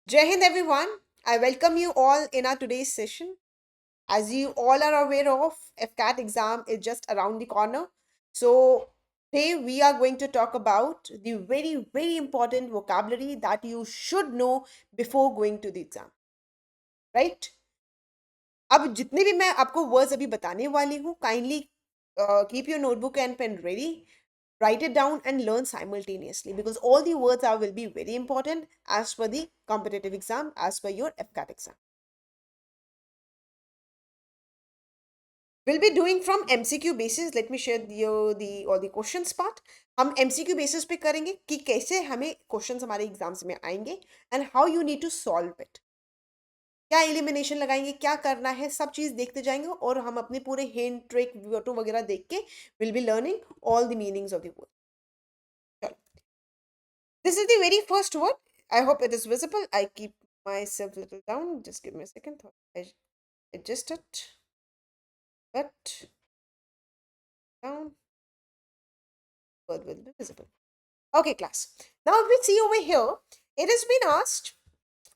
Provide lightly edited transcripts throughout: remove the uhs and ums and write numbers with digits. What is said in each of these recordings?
Jai Hind everyone. I welcome you all in our today's session. As you all are aware of, FCAT exam is just around the corner. So today we are going to talk about the very important vocabulary that you should know before going to the exam, right? अब जितने भी मैं आपको words अभी बताने वाली हूँ, kindly keep your notebook and pen ready. Write it down and learn simultaneously because all the words are will be very important as per the competitive exam, as per your FCAT exam. We'll be doing from MCQ basis. Let me share the all the questions part. हम MCQ basis पे करेंगे कि कैसे हमें questions हमारे exams में आएंगे and how you need to solve it. क्या एलिमिनेशन लगाएंगे, क्या करना है, सब चीज़ देखते जाएंगे और हम अपने पूरे हिंट ट्रिक फोटो वगैरह देख के will be learning all the meanings of the word. This is the very first word. I hope it is visible. I keep myself a little down. Just give me a second. I adjust it. But down. Word will be visible. Okay, class. Now, if we see over here, it has been asked,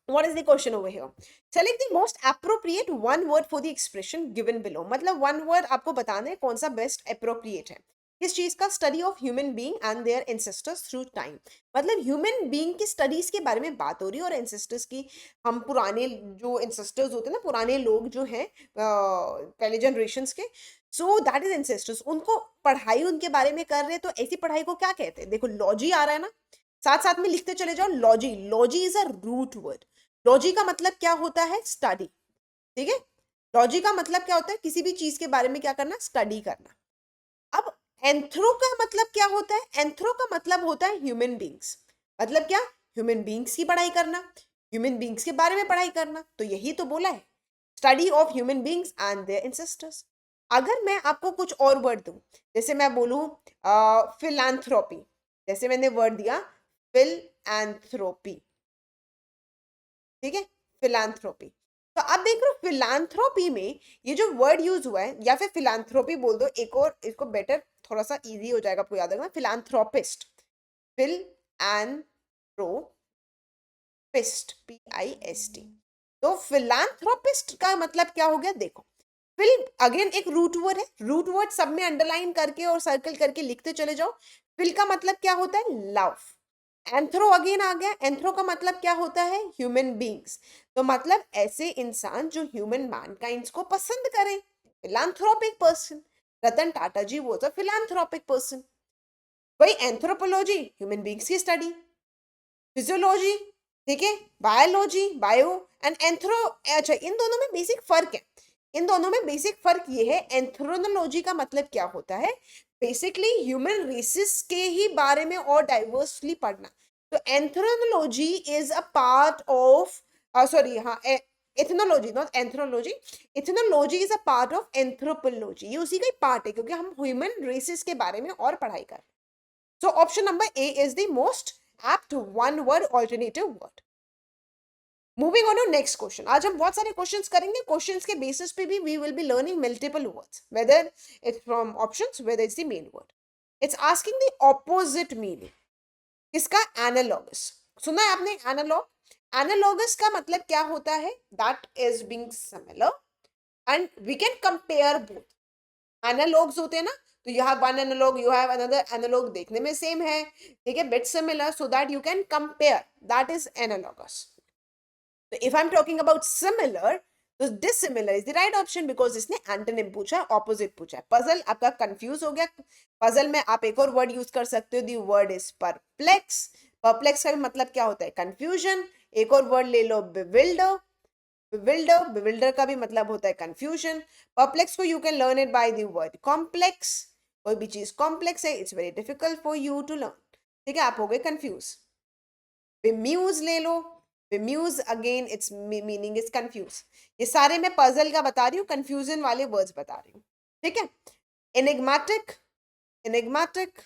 what is the question over here? Select the most appropriate one word for the expression given below. मतलब one word आपको बताना है कौन सा best appropriate है. किस चीज का? Study of human being and their ancestors through time. मतलब ह्यूमन बीइंग की स्टडीज के बारे में बात हो रही है और एंसेस्टर्स की. हम पुराने जो एंसेस्टर्स होते हैं ना, पुराने लोग जो हैं पहले जनरेशंस के, सो दैट इज एंसेस्टर्स, उनको पढ़ाई उनके बारे में कर रहे हैं. तो ऐसी पढ़ाई को क्या कहते हैं? देखो, लॉजी आ रहा है ना, साथ साथ में लिखते चले जाओ. Logy, logy is a root word. Logy का मतलब क्या होता है? स्टडी. ठीक है. लॉजी का मतलब क्या होता है? किसी भी चीज के बारे में क्या करना? स्टडी करना. अब एंथ्रो का मतलब क्या होता है? एंथ्रो का मतलब होता है ह्यूमन बींग्स. मतलब क्या? ह्यूमन बींग्स की पढ़ाई करना, ह्यूमन बींग्स के बारे में पढ़ाई करना. तो यही तो बोला है, study of human beings and their ancestors. अगर मैं आपको कुछ और वर्ड दूं, जैसे मैं बोलूं फिलांथ्रोपी, जैसे मैंने वर्ड दिया फिल एंथ्रोपी. ठीक है, फिलांथ्रोपी. तो आप देख रहे हो फिलांथ्रोपी में ये जो वर्ड यूज हुआ है, या फिर फिलांथ्रोपी बोल दो, एक और इसको बेटर, थोड़ा सा इजी हो जाएगा आपको याद रखना. Philanthropist, phil anthropist, PIST. तो फिलांथ्रोपिस्ट का मतलब क्या हो गया? देखो, फिल अगेन एक रूट वर्ड है. रूट वर्ड सब में अंडरलाइन करके और सर्कल करके लिखते चले जाओ. फिल का मतलब क्या होता है? लव. एंथ्रो अगेन आ गया. एंथ्रो का मतलब क्या होता है? Human beings. तो मतलब ऐसे इंसान जो ह्यूमन मैनकाइंड को पसंद करें, फिलांथ्रोपिक पर्सन. रतन टाटा जी वो तो फिलांथ्रोपिक पर्सन. वही एंथ्रोपोलॉजी, ह्यूमन बींग्स की स्टडी. फिजियोलॉजी, ठीक है, बायोलॉजी, बायो एंड एंथ्रो. अच्छा, इन दोनों में बेसिक फर्क है. इन दोनों में बेसिक फर्क ये है, एंथ्रोनोलॉजी का मतलब क्या होता है? बेसिकली ह्यूमन रेसिस के ही बारे में और डाइवर्सली पढ़ना. तो anthropology is a part of, sorry, हाँ, ethnology not anthropology. Ethnology is a part of anthropology. ये उसी का ही पार्ट है, क्योंकि हम ह्यूमन रेसिस के बारे में और पढ़ाई कर रहे हैं. So option number A is the most apt one word alternative word. Moving on to next question. आज हम बहुत सारे क्वेश्चंस करेंगे. क्वेश्चंस के बेसिस पे भी we will be learning multiple words, whether it's from options, whether it's the main word. It's asking the opposite meaning. किसका? Analogous. सुना है आपने एनालॉग? एनालॉगस का मतलब क्या होता है? That is being similar and we can compare both. Analogues होते हैं ना, तो you have one analogue, you have another analogue, देखने में सेम है, ठीक है, bit similar, so that you can compare. That is analogous. तो if I am talking about similar, तो dissimilar is the right option, because इसने antonym पूछा है, ऑपोजिट पूछा है. पजल आपका कंफ्यूज हो गया. पजल में आप एक और वर्ड यूज कर सकते हो. The word is perplex. Perplex का भी मतलब क्या होता है? कंफ्यूजन. एक और वर्ड ले लो, बिविल्डर. बिविल्डर, बिविल्डर का भी मतलब होता है कंफ्यूजन. परप्लेक्स को you can learn it by the word complex. कोई भी चीज कॉम्प्लेक्स है, it's very difficult for you to learn. ठीक है, आप हो गए कंफ्यूज. बेम्यूज ले लो. Bemuse again its meaning is confuse. ये सारे मैं पजल का बता रही हूँ, कंफ्यूजन वाले वर्ड्स बता रही हूँ. ठीक है. एनिग्मेटिक. एनिग्मेटिक.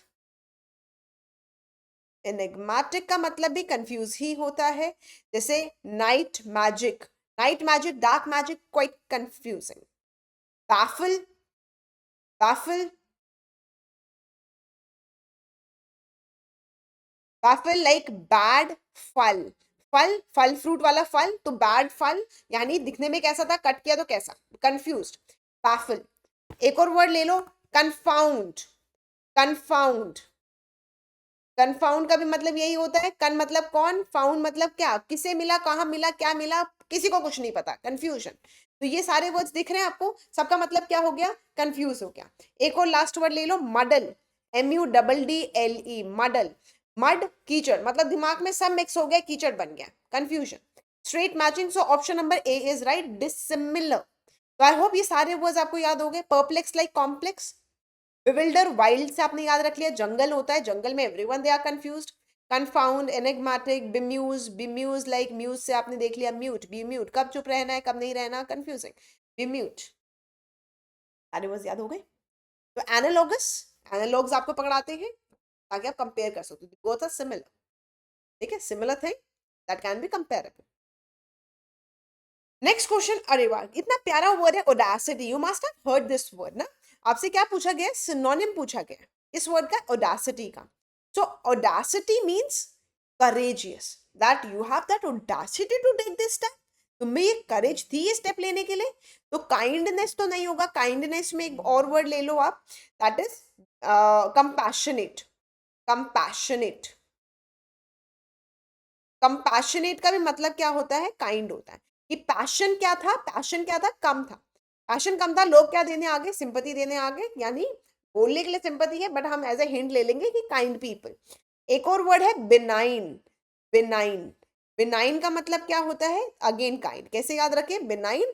एनिग्मेटिक का मतलब भी कंफ्यूज ही होता है. जैसे night magic. Night magic, dark magic, quite confusing. baffle. baffle. baffle like bad. फल. फल, फल फ्रूट वाला फल, तो बैड फल यानी दिखने में कैसा था, कट किया तो कैसा, कंफ्यूज्ड, baffle। एक और वर्ड ले लो, कंफाउंड, कंफाउंड, कंफाउंड का भी मतलब यही होता है, कन मतलब कौन, फाउंड मतलब क्या, किसे मिला, कहाँ मिला, क्या मिला, किसी को कुछ नहीं पता, कंफ्यूजन। तो ये सारे वर्ड्स दिख रहे हैं आपको, सबका मतलब क्या हो गया, कंफ्यूज हो गया। एक और लास्ट वर्ड ले लो, मडल, MUDDLE, मडल, मड कीचड़, मतलब दिमाग में सब मिक्स हो गया, कीचड़ बन गया, confusion. Straight matching, so option number A is right, dissimilar. तो आई होप ये सारे वर्ड्स आपको याद हो गए। Perplex like complex, bewilder wild से आपने याद रख लिया, जंगल होता है, जंगल में everyone they are confused. Confound, enigmatic, bemuse, bemuse like muse से आपने देख लिया म्यूट, बी म्यूट, कब चुप रहना है कब नहीं रहना, कंफ्यूजिंग, बिम्यूट। सारे वर्ड्स याद हो गए। तो एनालॉगस, एनालॉग्स आपको पकड़ाते हैं ताकि आप कंपेयर कर सकते हो, बोथ आर सिमिलर, ठीक है, similar thing that can be comparable. Next question, अरे वाह इतना प्यारा वर्ड है Audacity, you must have heard this word ना। आपसे क्या पूछा गया, सिनोनिम पूछा गया इस वर्ड का, ऑडासिटी का। So audacity means courageous, that you have that audacity to take this step, तुम्हें ये करेज थी ये स्टेप लेने के लिए। तो काइंडनेस तो नहीं होगा, काइंडनेस में एक और वर्ड ले लो आप, that is compassionate, compassionate, compassionate का भी मतलब क्या होता है, काइंड होता है। कि पैशन क्या था, पैशन क्या था, कम था, पैशन कम था, लोग क्या देने आगे, सिंपैथी देने आगे, यानी बोलने के लिए सिंपैथी है बट हम एज ए हिंट ले लेंगे कि काइंड पीपल। एक और वर्ड है बिनाइन, बिनाइन, बिनाइन का मतलब क्या होता है, अगेन काइंड, कैसे याद रखें, benign,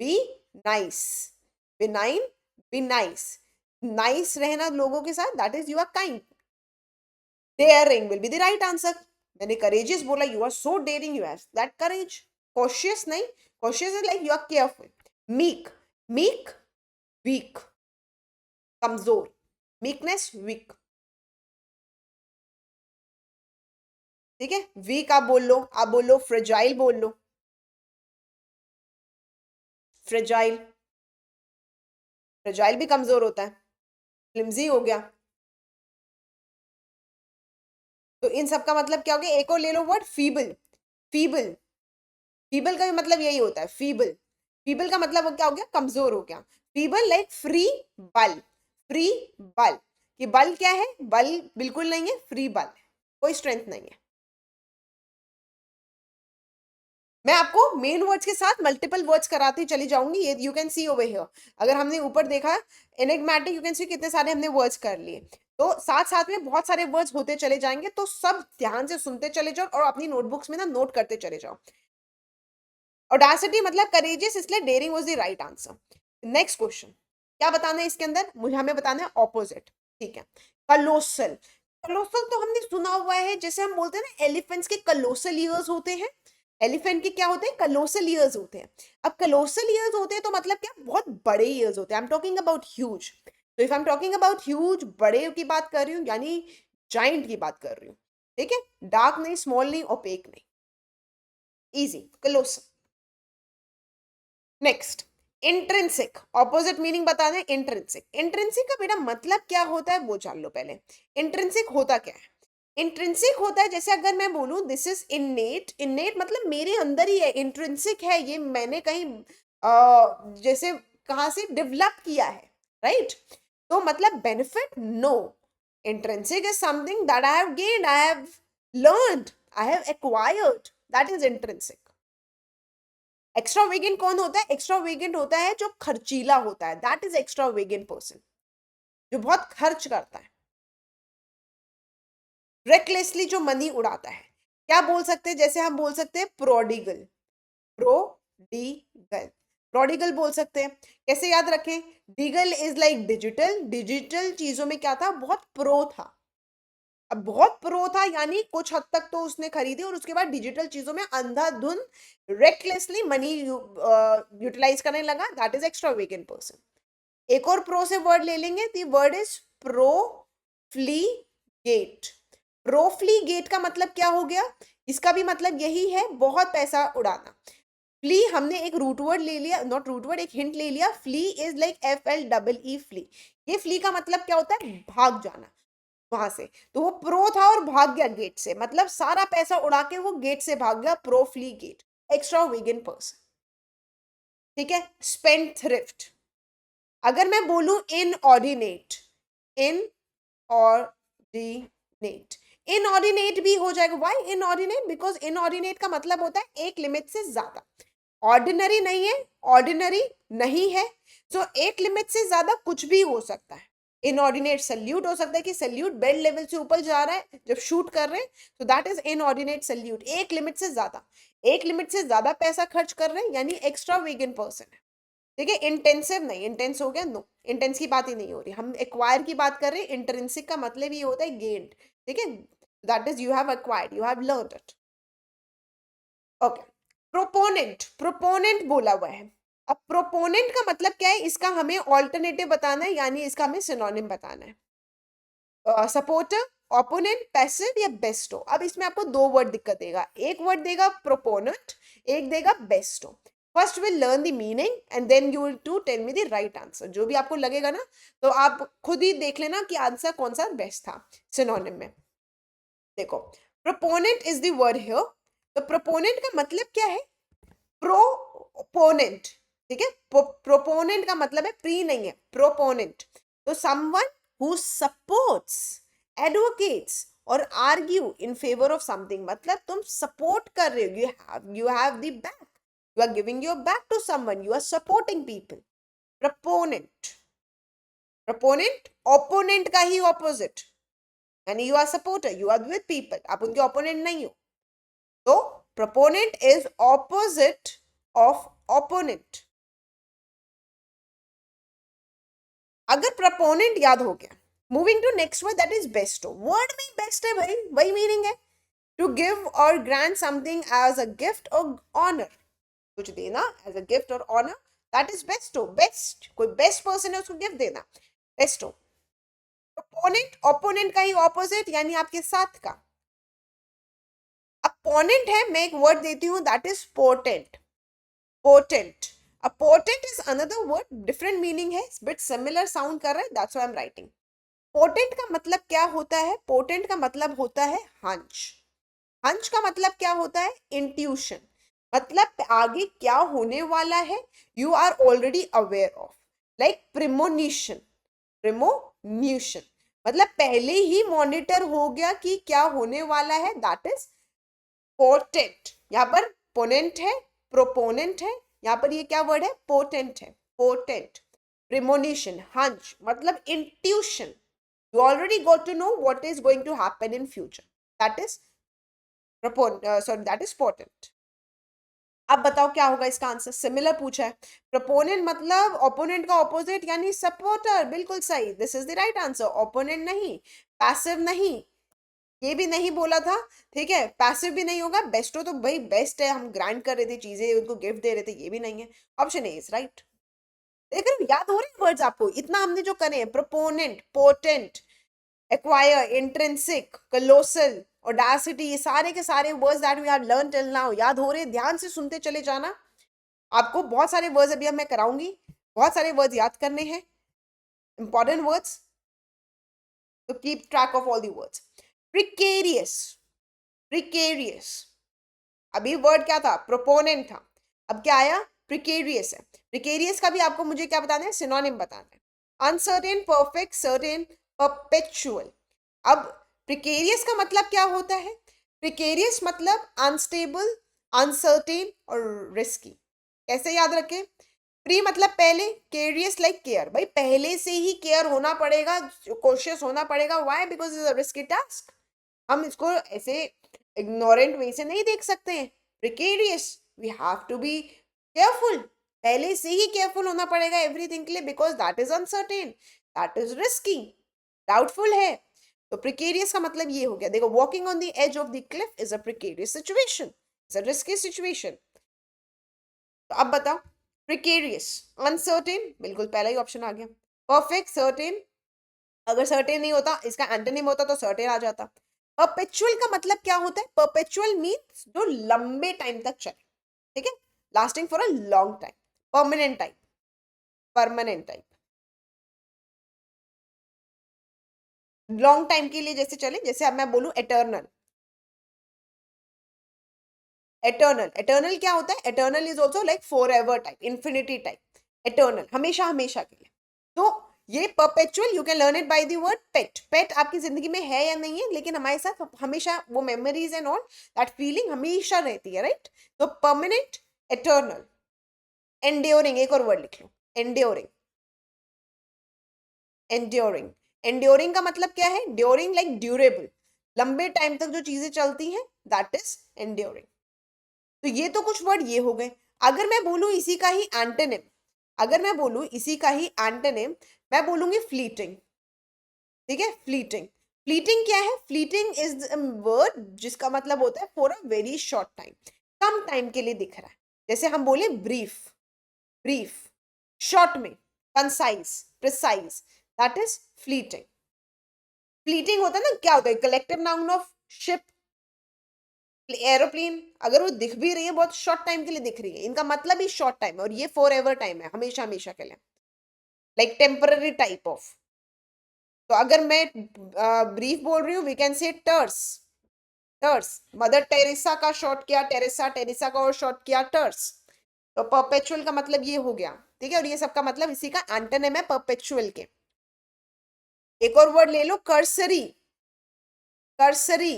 be nice, benign, be nice, nice रहना लोगों के साथ, that is you are kind. Daring will be the right answer, मैंने करेजियस बोला, you are so daring, you have that courage. Cautious नहीं, cautious is like you are careful. Meek, meek weak, कमजोर, meekness weak, ठीक है, week आप बोल लो, आप बोल लो फ्रेजाइल, बोल लो फ्रेजाइल, फ्रेजाइल भी कमजोर होता है, फ्लिमजी हो गया। तो इन सब का मतलब क्या हो गया, एक और ले लो वर्ड फीबल, फीबल, फीबल का भी मतलब यही होता है, फीबल, फीबल का मतलब क्या हो गया, कमजोर हो गया। फीबल लाइक फ्री बल, फ्री बल, कि बल क्या है, बल बिल्कुल नहीं है, फ्री बल है, कोई स्ट्रेंथ नहीं है। मैं आपको मेन वर्ड्स के साथ मल्टीपल वर्ड्स कराती चली जाऊंगी, ये you can see over here. अगर हमने ऊपर देखा एनिग्मेटिक, यू कैन सी कितने सारे हमने वर्ड्स कर लिए, तो साथ साथ में बहुत सारे वर्ड्स होते चले जाएंगे, तो सब ध्यान से सुनते चले जाओ और अपनी नोटबुक्स में ना नोट करते चले जाओ। ऑडासिटी मतलब करेजियस, इसलिए daring was the right answer. Next question, क्या बताना है इसके अंदर, मुझे हमें बताना है ऑपोजिट, ठीक है। कलोसल, कलोसल तो हमने सुना हुआ है, जैसे हम बोलते हैं ना एलिफेंट्स के कलोसल ईयर्स होते हैं, एलिफेंट के क्या होते हैं, कलोसल ईयर्स होते हैं। अब कलोसल ईयर्स होते हैं तो मतलब क्या, बहुत बड़े ईयर्स होते हैं, I am talking about huge. तो if I am talking about huge, बड़े की बात कर रही हूँ, यानी जाइंट की बात कर रही हूँ, ठीक है, डार्क नहीं, स्मॉल नहीं, ओपेक नहीं, easy, कलोसल। Next, intrinsic, opposite meaning बता दें, इंट्रिंसिक, इंट्रिंसिक का बेटा मतलब क्या होता है वो जान लो पहले। इंट्रिंसिक होता क्या है, इंट्रिंसिक होता है, जैसे अगर मैं बोलूं दिस इज इन्नेट, इन्नेट मतलब मेरे अंदर ही है, इंट्रिंसिक है ये मैंने कहीं जैसे कहां से डेवलप किया है, राइट। तो मतलब benefit, no, intrinsic is something that I have gained, I have learned, I have acquired, that is intrinsic. Extravagant कौन होता है, एक्स्ट्रावेगेंट होता है जो खर्चीला होता है, दैट इज एक्स्ट्रावेगेंट पर्सन, जो बहुत खर्च करता है, रेकलेसली जो मनी उड़ाता है। क्या बोल सकते हैं, जैसे हम बोल सकते हैं प्रोडिगल, प्रोडिगल, प्रोडिगल बोल सकते हैं। कैसे याद रखें, डिगल इज लाइक डिजिटल, डिजिटल चीजों में क्या था, बहुत प्रो था। अब बहुत प्रो था यानी कुछ हद तक तो उसने खरीदी और उसके बाद डिजिटल चीजों में अंधाधुंध रेकलेसली मनी यूटिलाइज करने लगा, दैट इज एक्स्ट्रावेगेंट पर्सन। एक और प्रो से वर्ड ले लेंगे, दी वर्ड इज प्रोफ्लीगेट, प्रोफ्लीगेट का मतलब क्या हो गया, इसका भी मतलब यही है, बहुत पैसा उड़ाना। फ्ली हमने एक रूट वर्ड ले लिया, नॉट रूट वर्ड, एक हिंट ले लिया, flee is like FLEE, flee, ये फ्ली का मतलब क्या होता है, भाग जाना, वहां से, तो वो प्रो था और भाग गया गेट से, मतलब सारा पैसा उड़ा के वो गेट से भाग गया, pro flee gate, extravagant person. ठीक है, स्पेंड थ्रिफ्ट। अगर मैं बोलूं इनऑर्डिनेट, इनऑर्डिनेट, इनऑर्डिनेट भी हो जाएगा। Why inordinate? बिकॉज इनऑर्डिनेट का मतलब होता है एक लिमिट से ज्यादा। ऑर्डिनरी नहीं है, ऑर्डिनरी नहीं है, सो एक लिमिट से ज्यादा कुछ भी हो सकता है। इनऑर्डिनेट सल्यूट हो सकता है कि सल्यूट बेड लेवल से ऊपर जा रहा है जब शूट कर रहे हैं, तो दैट इज इनऑर्डिनेट सल्यूट। एक लिमिट से ज्यादा, एक लिमिट से ज्यादा पैसा खर्च कर रहे हैं यानी एक्स्ट्रा वेगन पर्सन है। ठीक है, इंटेंसिव नहीं, इंटेंस हो गया, नो, इंटेंस की बात ही नहीं हो रही, हम एक्वायर की बात कर रहे हैं। इंटरेंसिक का मतलब ये होता है गेन्ड। ठीक है, that is you have acquired, you have learned it. Okay, proponent, proponent बोला हुआ है। अब प्रोपोनेंट का मतलब क्या है, इसका हमें ऑल्टरनेटिव बताना है, यानी इसका हमें सिनोनिम बताना है। सपोर्टर, ओपोनेंट, पैसिव या बेस्टो। अब इसमें आपको दो वर्ड दिक्कत देगा, एक वर्ड देगा प्रोपोनेंट, एक देगा bestow. First will learn the meaning and then you will to tell me the right answer. जो भी आपको लगेगा ना, तो आप खुद ही देख लेना कि आंसर कौन सा बेस्ट था सिनोनिम में। देखो, proponent is the word here. तो प्रोपोनेंट का मतलब क्या है? प्रोपोनेंट। ठीक है, प्रोपोनेंट का मतलब है प्री नहीं है, प्रोपोनेंट। तो समवन हु सपोर्ट्स, एडवोकेट्स और argue in favour of something, मतलब तुम सपोर्ट कर रहे हो, you have the back, you are giving your back to someone, you are supporting people. Proponent, proponent opponent का ही ऑपोजिट, यानी you are supporter, you are with people, आप उनके ओपोनेंट नहीं हो। तो proponent is opposite of opponent। अगर proponent याद हो गया, moving to next word that is bestow. Word में बेस्ट है भाई, वही मीनिंग है, टू गिव और grant something as a gift और ऑनर, कुछ देना एज अ गिफ्ट और honour, that is bestow. Best, कोई बेस्ट पर्सन है उसको गिफ्ट देना, बेस्टो। प्रोपोनेंट ओपोनेंट का ही ऑपोजिट, यानी आपके साथ का। अपोनेंट है, मैं एक वर्ड देती हूं, that is potent, potent. A potent is another word, different meaning है, bit similar sound कर रहा है, that's why I'm writing। potent का मतलब क्या होता है? potent का मतलब होता है hunch। hunch का मतलब क्या होता है? intuition। मतलब आगे क्या होने वाला है, you are already aware of, like premonition, premonition मतलब पहले ही मॉनिटर हो गया कि क्या होने वाला है, दैट इज पोटेंट। यहाँ पर पोनेंट है, प्रोपोनेंट है, यहाँ पर ये क्या वर्ड है? पोटेंट है, पोटेंट। प्रिमोनिशन, हंच मतलब intuition, you already got to know what is going to happen in future, that is that is potent। अब बताओ क्या होगा इसका आंसर? सिमिलर पूछा है, प्रोपोनेंट मतलब ओपोनेंट का ऑपोजिट यानी सपोर्टर, बिल्कुल सही, this is the right answer. Opponent नहीं, पैसिव नहीं, ये भी नहीं बोला था। ठीक है, पैसिव भी नहीं होगा, बेस्टो तो भाई बेस्ट है, हम ग्रांट कर रहे थे चीजें, उनको गिफ्ट दे रहे थे, ये भी नहीं है। Option A is right. देख रहे हो, याद हो रहे हैं वर्ड्स आपको? इतना हमने जो करे हैं, proponent, potent, acquire, intrinsic, colossal, audacity, ये सारे के सारे words that we have learn till now याद हो रहे हैं? ध्यान से सुनते चले जाना, आपको बहुत सारे वर्ड्स अभी अब मैं कराऊंगी, बहुत सारे वर्ड्स याद करने हैं, इंपॉर्टेंट वर्ड्स, तो keep track of all the words. Precarious, precarious, अभी वर्ड क्या था? प्रोपोनेंट था, अब क्या आया? प्रिकेरियस है। प्रिकेरियस का भी आपको मुझे क्या बताना है? सिनोनिम बताना है। Uncertain, perfect, certain, perpetual. अब प्रिकेरियस का मतलब क्या होता है? प्रिकेरियस मतलब अनस्टेबल, अनसर्टेन और रिस्की। कैसे याद रखें? प्री मतलब पहले, केरियस लाइक केयर, भाई पहले से ही केयर होना पड़ेगा, कॉशियस होना पड़ेगा। Why? Because is a risky task. हम इसको ऐसे इग्नोरेंट वे से नहीं देख सकते हैं। Precarious, we have to be careful, पहले से ही केयरफुल होना पड़ेगा एवरीथिंग के लिए, because that is uncertain, that is risky, doubtful है। तो प्रिकेरियस का मतलब ये हो गया। देखो, walking on the edge of the cliff is a precarious situation, it's a risky situation. तो अब बताओ, प्रिकेरियस, अनसर्टेन, बिल्कुल पहला ही ऑप्शन आ गया। परफेक्ट, सर्टेन, अगर सर्टेन नहीं होता, इसका एंटोनिम होता तो सर्टेन आ जाता। परपेचुअल का मतलब क्या होता है? परपेचुअल मीन्स जो लंबे टाइम तक चले, ठीक है, lasting for a long time. Permanent type, permanent type. Long time के लिए जैसे चले, जैसे अब मैं बोलूं एटर्नल। एटर्नल, एटर्नल क्या होता है? Eternal is also like for ever type, infinity type, eternal हमेशा हमेशा के लिए। तो ये perpetual, you can learn it by the word pet. Pet आपकी जिंदगी में है या नहीं है, लेकिन हमारे साथ हमेशा वो memories and all that feeling हमेशा रहती है, राइट? तो परमानेंट, एटर्नल, एंड्योरिंग, एक और वर्ड लिख लो, एंड्योरिंग। एंड्योरिंग, एंड्योरिंग का मतलब क्या है? ड्यूरिंग लाइक ड्यूरेबल, लंबे टाइम तक जो चीजें चलती हैं, दैट इज एंड्योरिंग। तो ये तो कुछ वर्ड ये हो गए। अगर मैं बोलूं इसी का ही एंटोनिम, अगर मैं बोलूं इसी का ही एंटोनिम, मैं बोलूंगी फ्लीटिंग। ठीक है, फ्लीटिंग। फ्लीटिंग क्या है? फ्लीटिंग इज वर्ड जिसका मतलब होता है for a very short time, come time के लिए दिख रहा है। जैसे हम बोले ब्रीफ, ब्रीफ, शॉर्ट में, concise, precise, that is fleeting. Fleeting होता है ना, क्या होता है? Collective noun of ship, aeroplane. अगर वो दिख भी रही है, बहुत शॉर्ट टाइम के लिए दिख रही है, इनका मतलब ही शॉर्ट टाइम है, और ये फॉर एवर टाइम है, हमेशा हमेशा के लिए, लाइक टेम्पररी टाइप ऑफ। तो अगर मैं ब्रीफ बोल रही हूँ, we can say terse, terse. Mother Teresa का शॉर्ट किया टेरेसा, टेरेसा का और शॉर्ट किया टर्स। तो परपेचुअल का मतलब ये हो गया, ठीक है? और ये सबका मतलब इसी का एंटोनिम है परपेचुअल के। एक और वर्ड ले लो, कर्सरी, कर्सरी।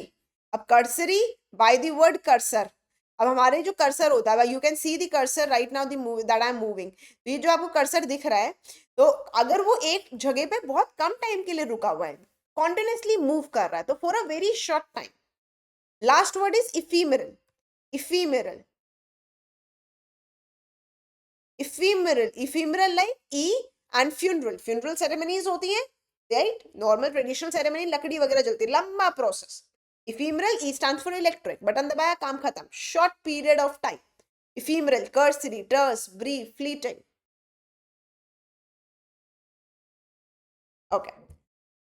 अब cursory bye the word cursor. अब हमारे जो कर्सर होता है, you can see the cursor right now that I am moving. तो ये जो आपको कर्सर दिख रहा है, तो अगर वो एक जगह पे बहुत कम टाइम के लिए रुका हुआ है, कॉन्टिन्यूसली मूव कर रहा है, तो for a very short time. Last word is ephemeral, ephemeral, ephemeral, ephemeral like E and funeral. Funeral ceremonies होती हैं, राइट? नॉर्मल ट्रेडिशनल सेरेमनी, लकड़ी वगैरह जलती है, लंबा process. Ephemeral, E stands for electric, button दबाया काम खत्म, short period of time. Ephemeral, cursory, terse, brief, fleeting. Okay,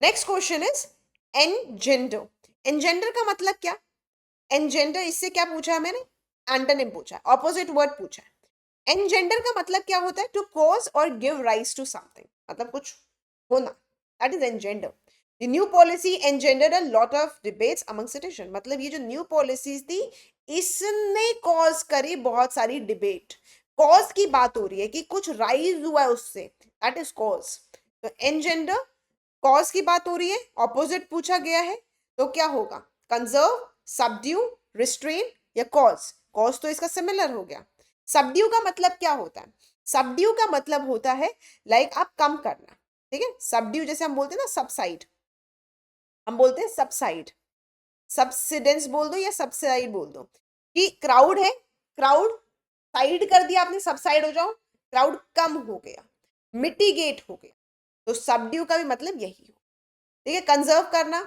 next question is engender. Engender का मतलब क्या? एनजेंडर, इससे क्या पूछा है मैंने? एंटोनिम पूछा है, ऑपोजिट वर्ड पूछा है। एनजेंडर का मतलब क्या होता है? टू कॉज और गिव राइज टू समथिंग, मतलब कुछ होना, that is engender. The new policy engendered a lot of debates among citizen. मतलब ये जो न्यू पॉलिसीज थी, इसने कॉज करी बहुत सारी डिबेट। कॉज की बात हो रही है कि कुछ राइज हुआ है उससे, दैट इज कॉज। तो एनजेंडर, कॉज की बात हो रही है, ऑपोजिट पूछा गया है, तो क्या होगा? कंजर्व, सबड्यू, रिस्ट्रेन या कॉज। कॉज तो इसका सिमिलर हो गया। सबड्यू का मतलब क्या होता है? सबड्यू का मतलब होता है लाइक आप कम करना, ठीक है? सबड्यू जैसे हम बोलते हैं ना, सबसाइड, हम बोलते हैं सबसाइड, सबसिडेंस बोल दो या सबसाइड बोल दो। कि क्राउड है, क्राउड साइड कर दिया आपने, सबसाइड हो जाओ, क्राउड कम हो गया, मिटिगेट हो गया। तो सबड्यू का भी मतलब यही हो, ठीक है? कंजर्व करना,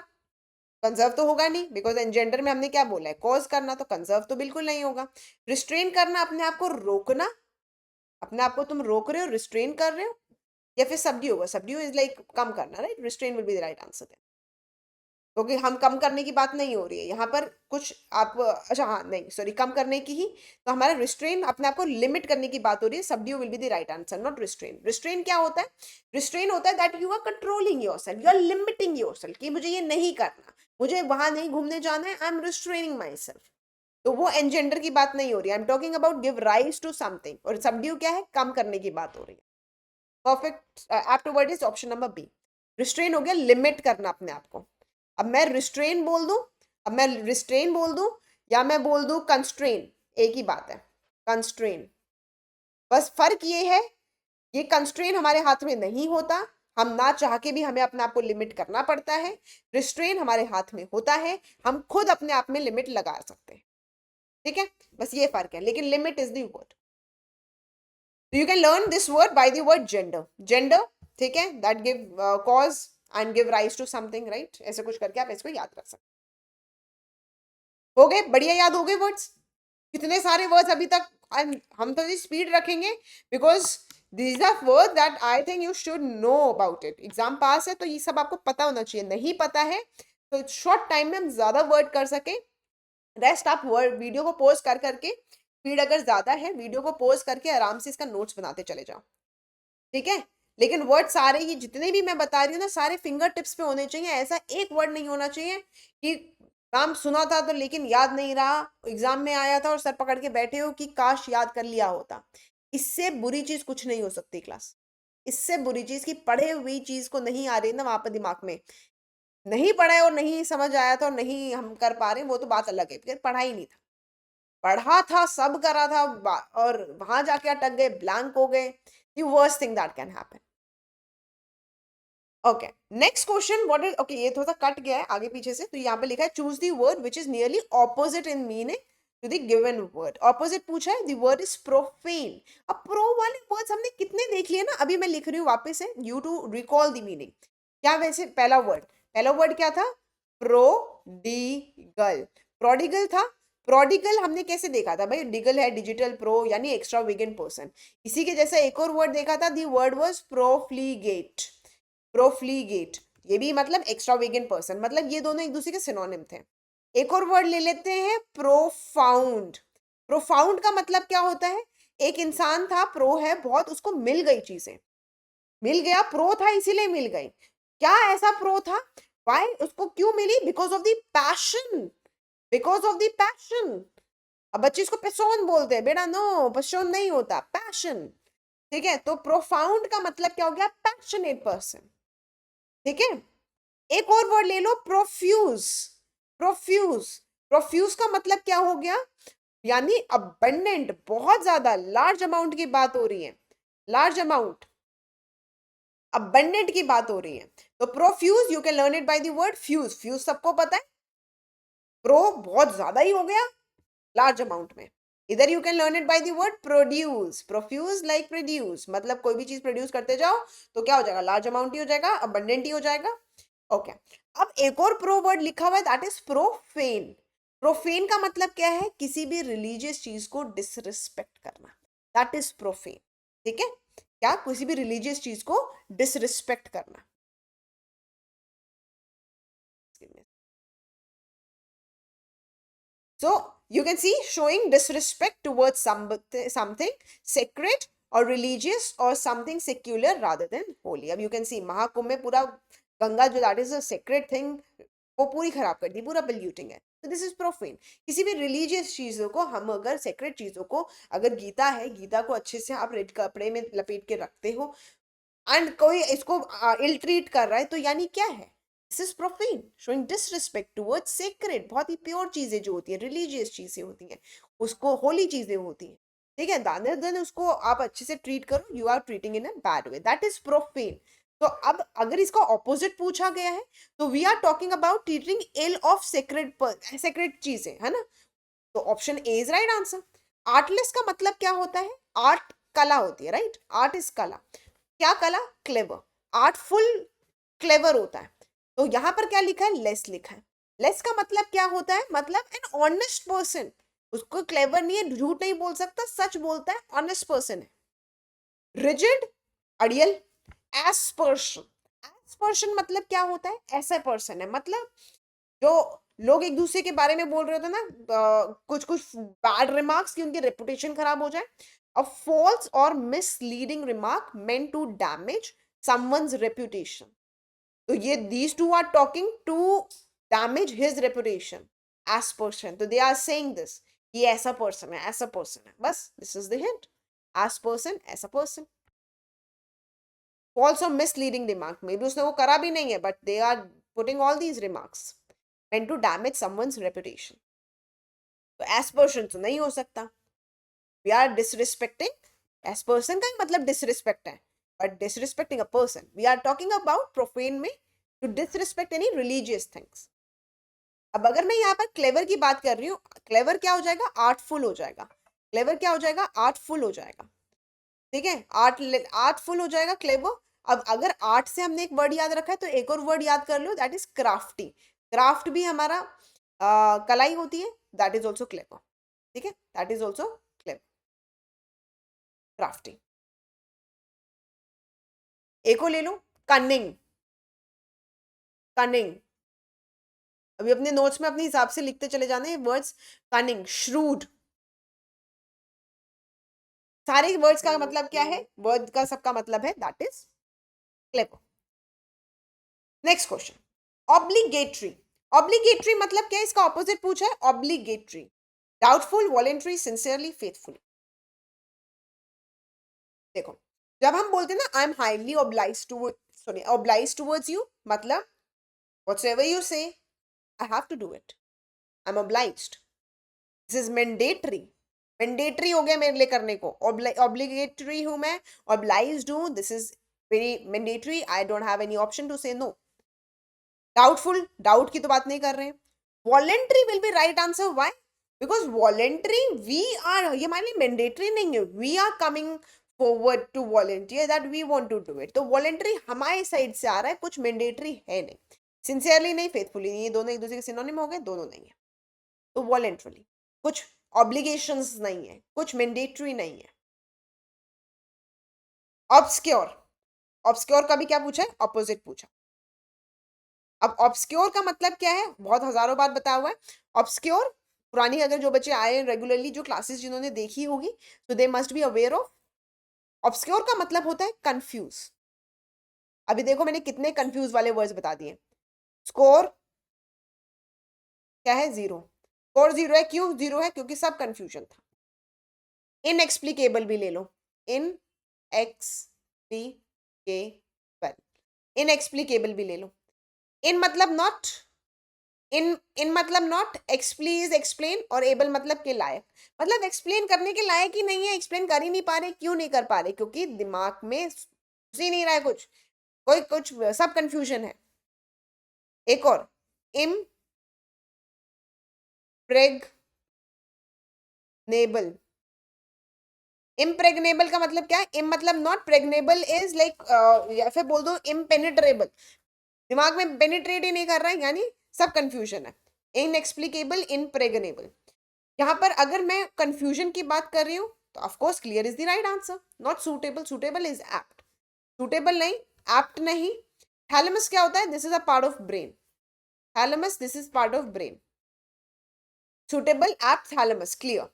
कंजर्व तो होगा नहीं, बिकॉज एनजेंडर में हमने क्या बोला है? कॉज करना, तो कंजर्व तो बिल्कुल नहीं होगा। रिस्ट्रेन करना, अपने आप को रोकना, अपने आप को तुम रोक रहे हो, रिस्ट्रेन कर रहे हो, या फिर सबड्यू होगा। सबड्यू इज लाइक कम करना, right? Restrain will be the right answer. क्योंकि हम कम करने की बात नहीं हो रही है यहाँ पर कुछ, आप अच्छा हाँ नहीं सॉरी, कम करने की ही। तो हमारा रिस्ट्रेन, अपने आप को लिमिट करने की बात हो रही है। Subdue will be the right answer, not restrain. Restrain क्या होता है? रिस्ट्रेन होता है that you are controlling yourself, you are limiting yourself, कि मुझे ये नहीं करना, मुझे वहां नहीं घूमने जाना है, I am restraining myself. तो वो एनजेंडर की बात नहीं हो रही है, I am talking about give rise to something. और सबड्यू क्या है? कम करने की बात हो रही है। Perfect apt word is option number B. Restrain हो गया लिमिट करना अपने आप को। अब मैं रिस्ट्रेन बोल दूं, अब मैं रिस्ट्रेन बोल दूं या मैं बोल दूं कंस्ट्रेन, एक ही बात है, कंस्ट्रेन। बस फर्क ये है, ये कंस्ट्रेन हमारे हाथ में नहीं होता, हम ना चाह के भी हमें अपने आप को लिमिट करना पड़ता है। रिस्ट्रेन हमारे हाथ में होता है, हम खुद अपने आप में लिमिट लगा सकते हैं, ठीक है? बस ये फर्क है, लेकिन limit is the word. So you can learn this word by the word gender. Gender, ठीक है? That give cause and give rise to something, right? ऐसे कुछ करके आप इसको याद रख सकते हो गए। बढ़िया याद हो गए वर्ड्स, कितने सारे वर्ड्स अभी तक। हम तो स्पीड रखेंगे because these are words that I think you should know about it. Exam पास है तो ये सब आपको पता होना चाहिए, नहीं पता है तो शॉर्ट टाइम में हम ज्यादा वर्ड कर सके। रेस्ट आप वर्ड वीडियो को पॉज कर करके, स्पीड अगर ज्यादा है वीडियो को पॉज करके आराम से इसका नोट्स बनाते चले जाओ, ठीक है? लेकिन वर्ड सारे ये जितने भी मैं बता रही हूँ ना, सारे फिंगर टिप्स पे होने चाहिए। ऐसा एक वर्ड नहीं होना चाहिए कि नाम सुना था तो लेकिन याद नहीं रहा, एग्जाम में आया था और सर पकड़ के बैठे हो कि काश याद कर लिया होता। इससे बुरी चीज कुछ नहीं हो सकती क्लास। इससे बुरी चीज की पढ़े हुई चीज को नहीं आ रही ना वहां पर दिमाग में, नहीं पढ़ा है और नहीं समझ आया था और नहीं हम कर पा रहे, वो तो बात अलग है, फिर पढ़ा ही नहीं था। पढ़ा था, सब करा था, और वहां जाके अटक गए, ब्लैंक हो गए। The worst thing that can happen. Okay, next question, what is, okay ये थोड़ा सा कट गया है आगे पीछे से, तो यहाँ पे लिखा है choose the word which is nearly opposite in meaning to the given word. Opposite पूछा है, द वर्ड इज प्रोफेन। अब प्रो वाले वर्ड्स हमने कितने देख लिए ना, अभी मैं लिख रही हूँ वापस से, you to recall the meaning. क्या वैसे पहला वर्ड क्या था? प्रोडिगल। प्रोडिगल था। प्रोडिगल हमने कैसे देखा था भाई? डिगल है, डिजिटल प्रो यानी एक्स्ट्रा वेगेंट पर्सन। इसी के जैसा एक और वर्ड देखा था, दी वर्ड वाज प्रोफ्लीगेट। प्रोफ्लीगेट, ये भी मतलब एक्स्ट्रा वेगेंट पर्सन, मतलब ये दोनों एक दूसरे के सिनोनिम थे। एक और वर्ड ले लेते हैं, प्रोफाउंड। प्रोफाउंड का मतलब क्या होता है? एक इंसान था, प्रो है बहुत, उसको मिल गई चीजें, मिल गया, प्रो था इसीलिए मिल गई। क्या ऐसा प्रो था? वाई उसको क्यों मिली? Because of the passion. Because of the passion. अब बच्चे इसको पैशन बोलते हैं, बेटा नो, पैशन नहीं होता, पैशन। ठीक है, तो प्रोफाउंड का मतलब क्या हो गया? Passionate person. ठीक है, एक और वर्ड ले लो, प्रोफ्यूज। प्रोफ्यूज। प्रोफ्यूज का मतलब क्या हो गया? यानी अबंडेंट, बहुत ज्यादा, लार्ज अमाउंट की बात हो रही है, लार्ज अमाउंट, अबंडेंट की बात हो रही है। तो profuse you can learn it by the word fuse. Fuse सबको पता है, प्रो बहुत ज्यादा ही हो गया, लार्ज अमाउंट में। इधर you can learn it by the word produce. Profuse like produce, मतलब कोई भी चीज प्रोड्यूस करते जाओ तो क्या हो जाएगा? लार्ज अमाउंट ही हो जाएगा, अबंडेंट ही हो जाएगा। ओके, अब एक और प्रो वर्ड लिखा हुआ है, दैट इज प्रोफेन। प्रोफेन का मतलब क्या है? किसी भी रिलीजियस चीज को डिसरिस्पेक्ट करना, दैट इज प्रोफेन। ठीक है, क्या? किसी भी रिलीजियस चीज को डिसरिस्पेक्ट करना। So you can see showing disrespect towards something sacred or religious or something secular rather than holy. अब you can see महाकुंभ में पूरा गंगा जो that is a sacred thing वो पूरी खराब कर दी, पूरा पोल्यूटिंग है। तो दिस इज प्रोफेन। किसी भी रिलीजियस चीजों को हम अगर सेक्रेट चीजों को, अगर गीता है, गीता को अच्छे से आप रेड कपड़े में लपेट के रखते हो एंड कोई इसको इल ट्रीट कर रहा है, तो यानी क्या है? This is profane, showing disrespect towards sacred. बहुत ही प्योर चीजें जो होती है, रिलीजियस चीजें होती हैं, उसको होली चीजें होती हैं, ठीक है, दाने देन उसको आप अच्छे से ट्रीट करो, you are treating in a bad way, that is profane. तो अब अगर इसका ऑपोजिट पूछा गया है, तो we are talking about treating ill of sacred, sacred चीजें, है ना? तो option A is right answer. Artless का मतलब क्या होता है? आर्ट कला होती है, राइट? आर्ट इज कला। क्या कला? क्लेवर। आर्टफुल क्लेवर होता है। तो यहां पर क्या लिखा है? लेस लिखा है। लेस का मतलब क्या होता है? मतलब एन ऑनेस्ट पर्सन। उसको क्लेवर नहीं है, झूठ नहीं बोल सकता, सच बोलता है, ऑनेस्ट पर्सन है। रिजिड, अड़ियल। एस्पर्शन। एस्पर्शन मतलब क्या होता है? ऐसा पर्सन है, मतलब जो लोग एक दूसरे के बारे में बोल रहे होते हैं ना, कुछ कुछ बैड रिमार्क्स की उनकी रेपुटेशन खराब हो जाए। अ फॉल्स और misleading remark meant to damage someone's reputation. तो ये these two are talking to damage his reputation as person. तो दे आर सेइंग दिस, ये ऐसा पर्सन है, ऐसा पर्सन है, बस this is the hint. Aspersion, ऐसा पर्सन। फॉल्स और मिसलीडिंग रिमार्क, मे बी उसने वो करा भी नहीं है, but they are putting all these remarks meant to damage someone's reputation. तो एस पर्सन तो नहीं हो सकता, we are disrespecting. Aspersion का ही मतलब डिसरिस्पेक्ट है, but disrespecting a person, we are talking about profane में to disrespect any religious things. अब अगर मैं यहाँ पर क्लेवर की बात कर रही हूँ, क्लेवर क्या हो जाएगा? आर्टफुल हो जाएगा। क्लेवर क्या हो जाएगा? आर्टफुल हो जाएगा। ठीक है, आर्टफुल हो जाएगा क्लेवर। अब अगर आर्ट से हमने एक वर्ड याद रखा है, तो एक और वर्ड याद कर लो, दैट इज क्राफ्टी। क्राफ्ट भी हमारा कलाई होती है, दैट इज ऑल्सो क्लेवर। ठीक है, that is also clever, crafty. एक और ले लो, कनिंग। कनिंग, अभी अपने नोट्स में अपने हिसाब से लिखते चले जाने वर्ड्स। Cunning, shrewd. सारे वर्ड्स का मतलब क्या है? वर्ड का सबका मतलब है that is clever. Next question, obligatory. Obligatory मतलब क्या है, इसका ऑपोजिट पूछा है, obligatory. Doubtful, voluntary, sincerely, faithfully. देखो, जब हम बोलते हैं ना I am highly oblige to, sorry oblige towards you, मतलब whatsoever you say I have to do it, I am obliged. This is mandatory, mandatory हो गया मेरे लिए करने को। ऑब्लिगेटरी हूं मैं, ऑब्लाइज्ड हूं, this is very mandatory, I don't have any option to say no. Doubtful, doubt की तो बात नहीं कर रहे हैं। Voluntary will be right answer, why? Because voluntary we are, ये हमारे लिए मैंडेटरी नहीं है, we are coming forward to volunteer that we want to do it. तो वॉलेंट्री हमारे साइड से आ रहा है, कुछ मैंडेटरी है नहीं। सिंसियरली नहीं, फेथफुली नहीं, ये दोनों एक दूसरे के सिनोनिम हो गए, दोनों नहीं है। तो वॉलेंट्रली, कुछ ऑब्लिगेशंस नहीं है, कुछ मैंडेटरी नहीं है। ऑब्सक्योर, ऑब्सक्योर का भी क्या पूछा है, ऑपोजिट पूछा। अब ऑब्सक्योर का मतलब क्या है, बहुत हजारों बार बताया हुआ है। ऑब्सक्योर, पुरानी अगर जो बच्चे आए रेगुलरली, जो क्लासेस जिन्होंने देखी होगी, तो they must be aware of. Obscure का मतलब होता है कंफ्यूज। अभी देखो मैंने कितने कंफ्यूज वाले वर्ड्स बता दिए। स्कोर क्या है, जीरो। स्कोर जीरो है, क्यों जीरो है, क्योंकि सब कंफ्यूजन था। इनएक्सप्लिकेबल भी ले लो, इन एक्सप्लिकेबल, इनएक्सप्लिकेबल भी ले लो। इन मतलब नॉट, इन मतलब नॉट, एक्सप्लीज एक्सप्लेन, और एबल मतलब के लायक, मतलब एक्सप्लेन करने के लायक ही नहीं है, एक्सप्लेन कर ही नहीं पा रहे। क्यों नहीं कर पा रहे, क्योंकि दिमाग में घुस ही नहीं रहा है कुछ, कोई कुछ, सब कंफ्यूजन है। एक और, इम्प्रेग्नेबल। इम्प्रेग्नेबल का मतलब क्या है, इम मतलब नॉट, प्रेग्नेबल इज लाइक, या फिर बोल दो इम्पेनिट्रेबल, दिमाग में पेनिट्रेट ही नहीं कर रहा है, यानी सब कंफ्यूजन है। इनएक्सप्लिकेबल, इनप्रेग्नेबल। यहाँ पर अगर मैं कंफ्यूजन की बात कर रही हूँ, तो of course clear is the right answer, not suitable, suitable is apt, suitable नहीं, एप्ट नहीं। थैलेमस क्या होता है, this is a part of brain, thalamus this is part of brain. Suitable, apt, thalamus, clear.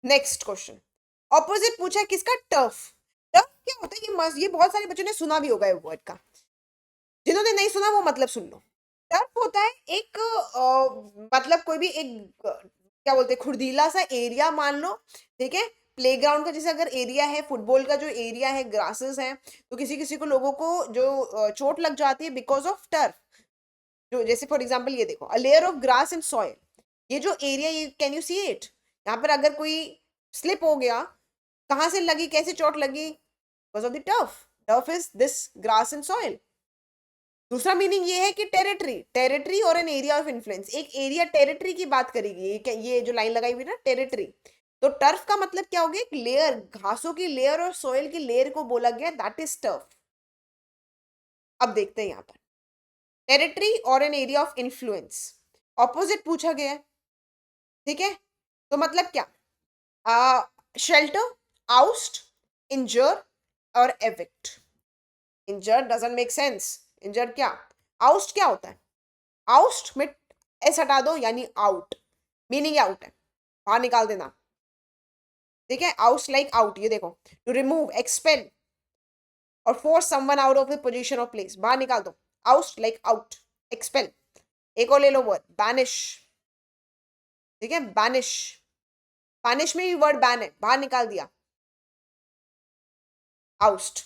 Next question, opposite पूछा है किसका, turf. Turf क्या होता है, ये बहुत सारे बच्चों ने सुना भी होगा ये वर्ड का, जिन्होंने नहीं सुना वो मतलब सुन लो। टर्फ होता है एक मतलब कोई भी एक क्या बोलते हैं, खुरदीला सा एरिया मान लो, ठीक है। प्लेग्राउंड का जैसे अगर एरिया है, फुटबॉल का जो एरिया है, ग्रासेस हैं, तो किसी किसी को लोगों को जो चोट लग जाती है बिकॉज ऑफ टर्फ। जो जैसे फॉर एग्जाम्पल ये देखो, a layer of grass and soil, ये जो एरिया, ये कैन यू सी इट, यहाँ पर अगर कोई स्लिप हो गया, कहाँ से लगी, कैसे चोट लगी, because of the turf. Turf is this grass and soil. दूसरा मीनिंग ये है कि टेरिटरी, टेरिटरी और एन एरिया ऑफ इन्फ्लुएंस, एक एरिया टेरिटरी की बात करेगी, ये जो लाइन लगाई हुई ना, टेरिटरी। तो टर्फ का मतलब क्या हो गया, एक लेयर, घासों की लेयर और सोइल की लेयर को बोला गया, दैट इज टर्फ। अब देखते हैं यहाँ पर, टेरिटरी और an area of influence, opposite पूछा गया है, ठीक है। तो मतलब क्या, शेल्टर, आउस्ट, इंजर और evict. Injure doesn't make sense, injure क्या, आउस्ट क्या होता है, आउस्ट में एस हटा दो यानी आउट, मीनिंग आउट है, बाहर निकाल देना, ठीक है। आउट लाइक आउट, ये देखो, टू रिमूव, एक्सपेल और force someone out of the position और प्लेस, बाहर निकाल दो, आउट लाइक आउट, एक्सपेल। एक और ले लो वर्ड, बैनिश, ठीक है, बैनिश, बैनिश में भी वर्ड बैन है, बाहर निकाल दिया, आउस्ट।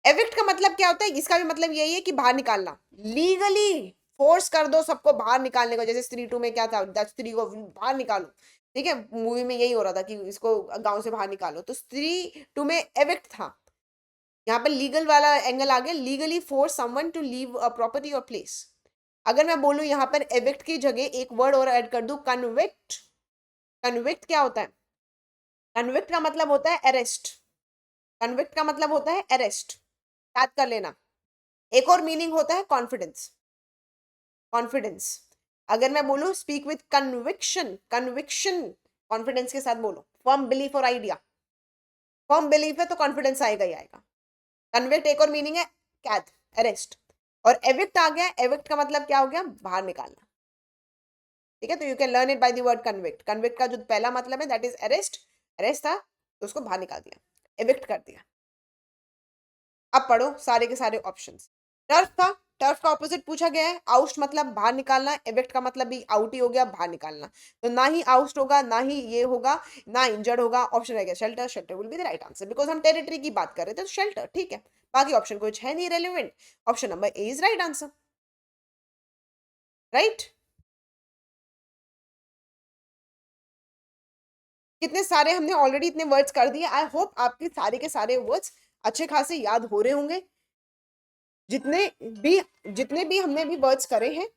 एविक्ट का मतलब क्या होता है, इसका भी मतलब यही है कि बाहर निकालना, लीगली फोर्स कर दो सबको बाहर निकालने को, जैसे स्त्री टू में क्या था, स्त्री को बाहर निकालो, ठीक है, मूवी में यही हो रहा था कि इसको गांव से बाहर निकालो, तो स्त्री टू में एविक्ट था। यहाँ पर लीगल वाला एंगल आ गया, legally force someone to leave a property or place. अगर मैं बोलूं यहाँ पर एविक्ट की जगह एक वर्ड और ऐड कर दूं, कन्विक्ट। कन्विक्ट क्या होता है, कन्विक्ट का मतलब होता है अरेस्ट, कन्विक्ट का मतलब होता है अरेस्ट, याद कर लेना। एक और मीनिंग होता है कॉन्फिडेंस, कॉन्फिडेंस। अगर मैं बोलूं speak with conviction, conviction confidence के साथ बोलो, फर्म बिलीफ और आइडिया, फर्म बिलीफ है तो कॉन्फिडेंस आएगा ही आएगा। कन्विक्ट एक और मीनिंग है कैद, अरेस्ट। और एविक्ट आ गया, एविक्ट का मतलब क्या हो गया, बाहर निकालना, ठीक है। तो you can learn it by the word convict. Convict का जो पहला मतलब है दैट इज अरेस्ट, अरेस्ट था तो उसको बाहर निकाल दिया, एविक्ट कर दिया। अब पढ़ो सारे के सारे ऑप्शंस। टर्फ का ऑपोजिट पूछा गया है, आउस्ट मतलब बाहर निकालना, एविक्ट का मतलब भी आउट ही हो गया, बाहर निकालना। तो ना ही आउस्ट होगा, ना ही ये होगा, ना इंजर्ड होगा। ऑप्शन रहेगा shelter, shelter will be the right answer because हम टेरिटरी की बात कर रहे थे, तो शेल्टर ठीक है। बाकी ऑप्शन कुछ है नहीं relevant. Option number A is right answer, right. कितने सारे हमने ऑलरेडी इतने वर्ड्स कर दिए। आई होप आपके सारे के सारे वर्ड्स अच्छे खासे याद हो रहे होंगे। जितने भी जितने भी हमने भी वर्ड्स करे हैं,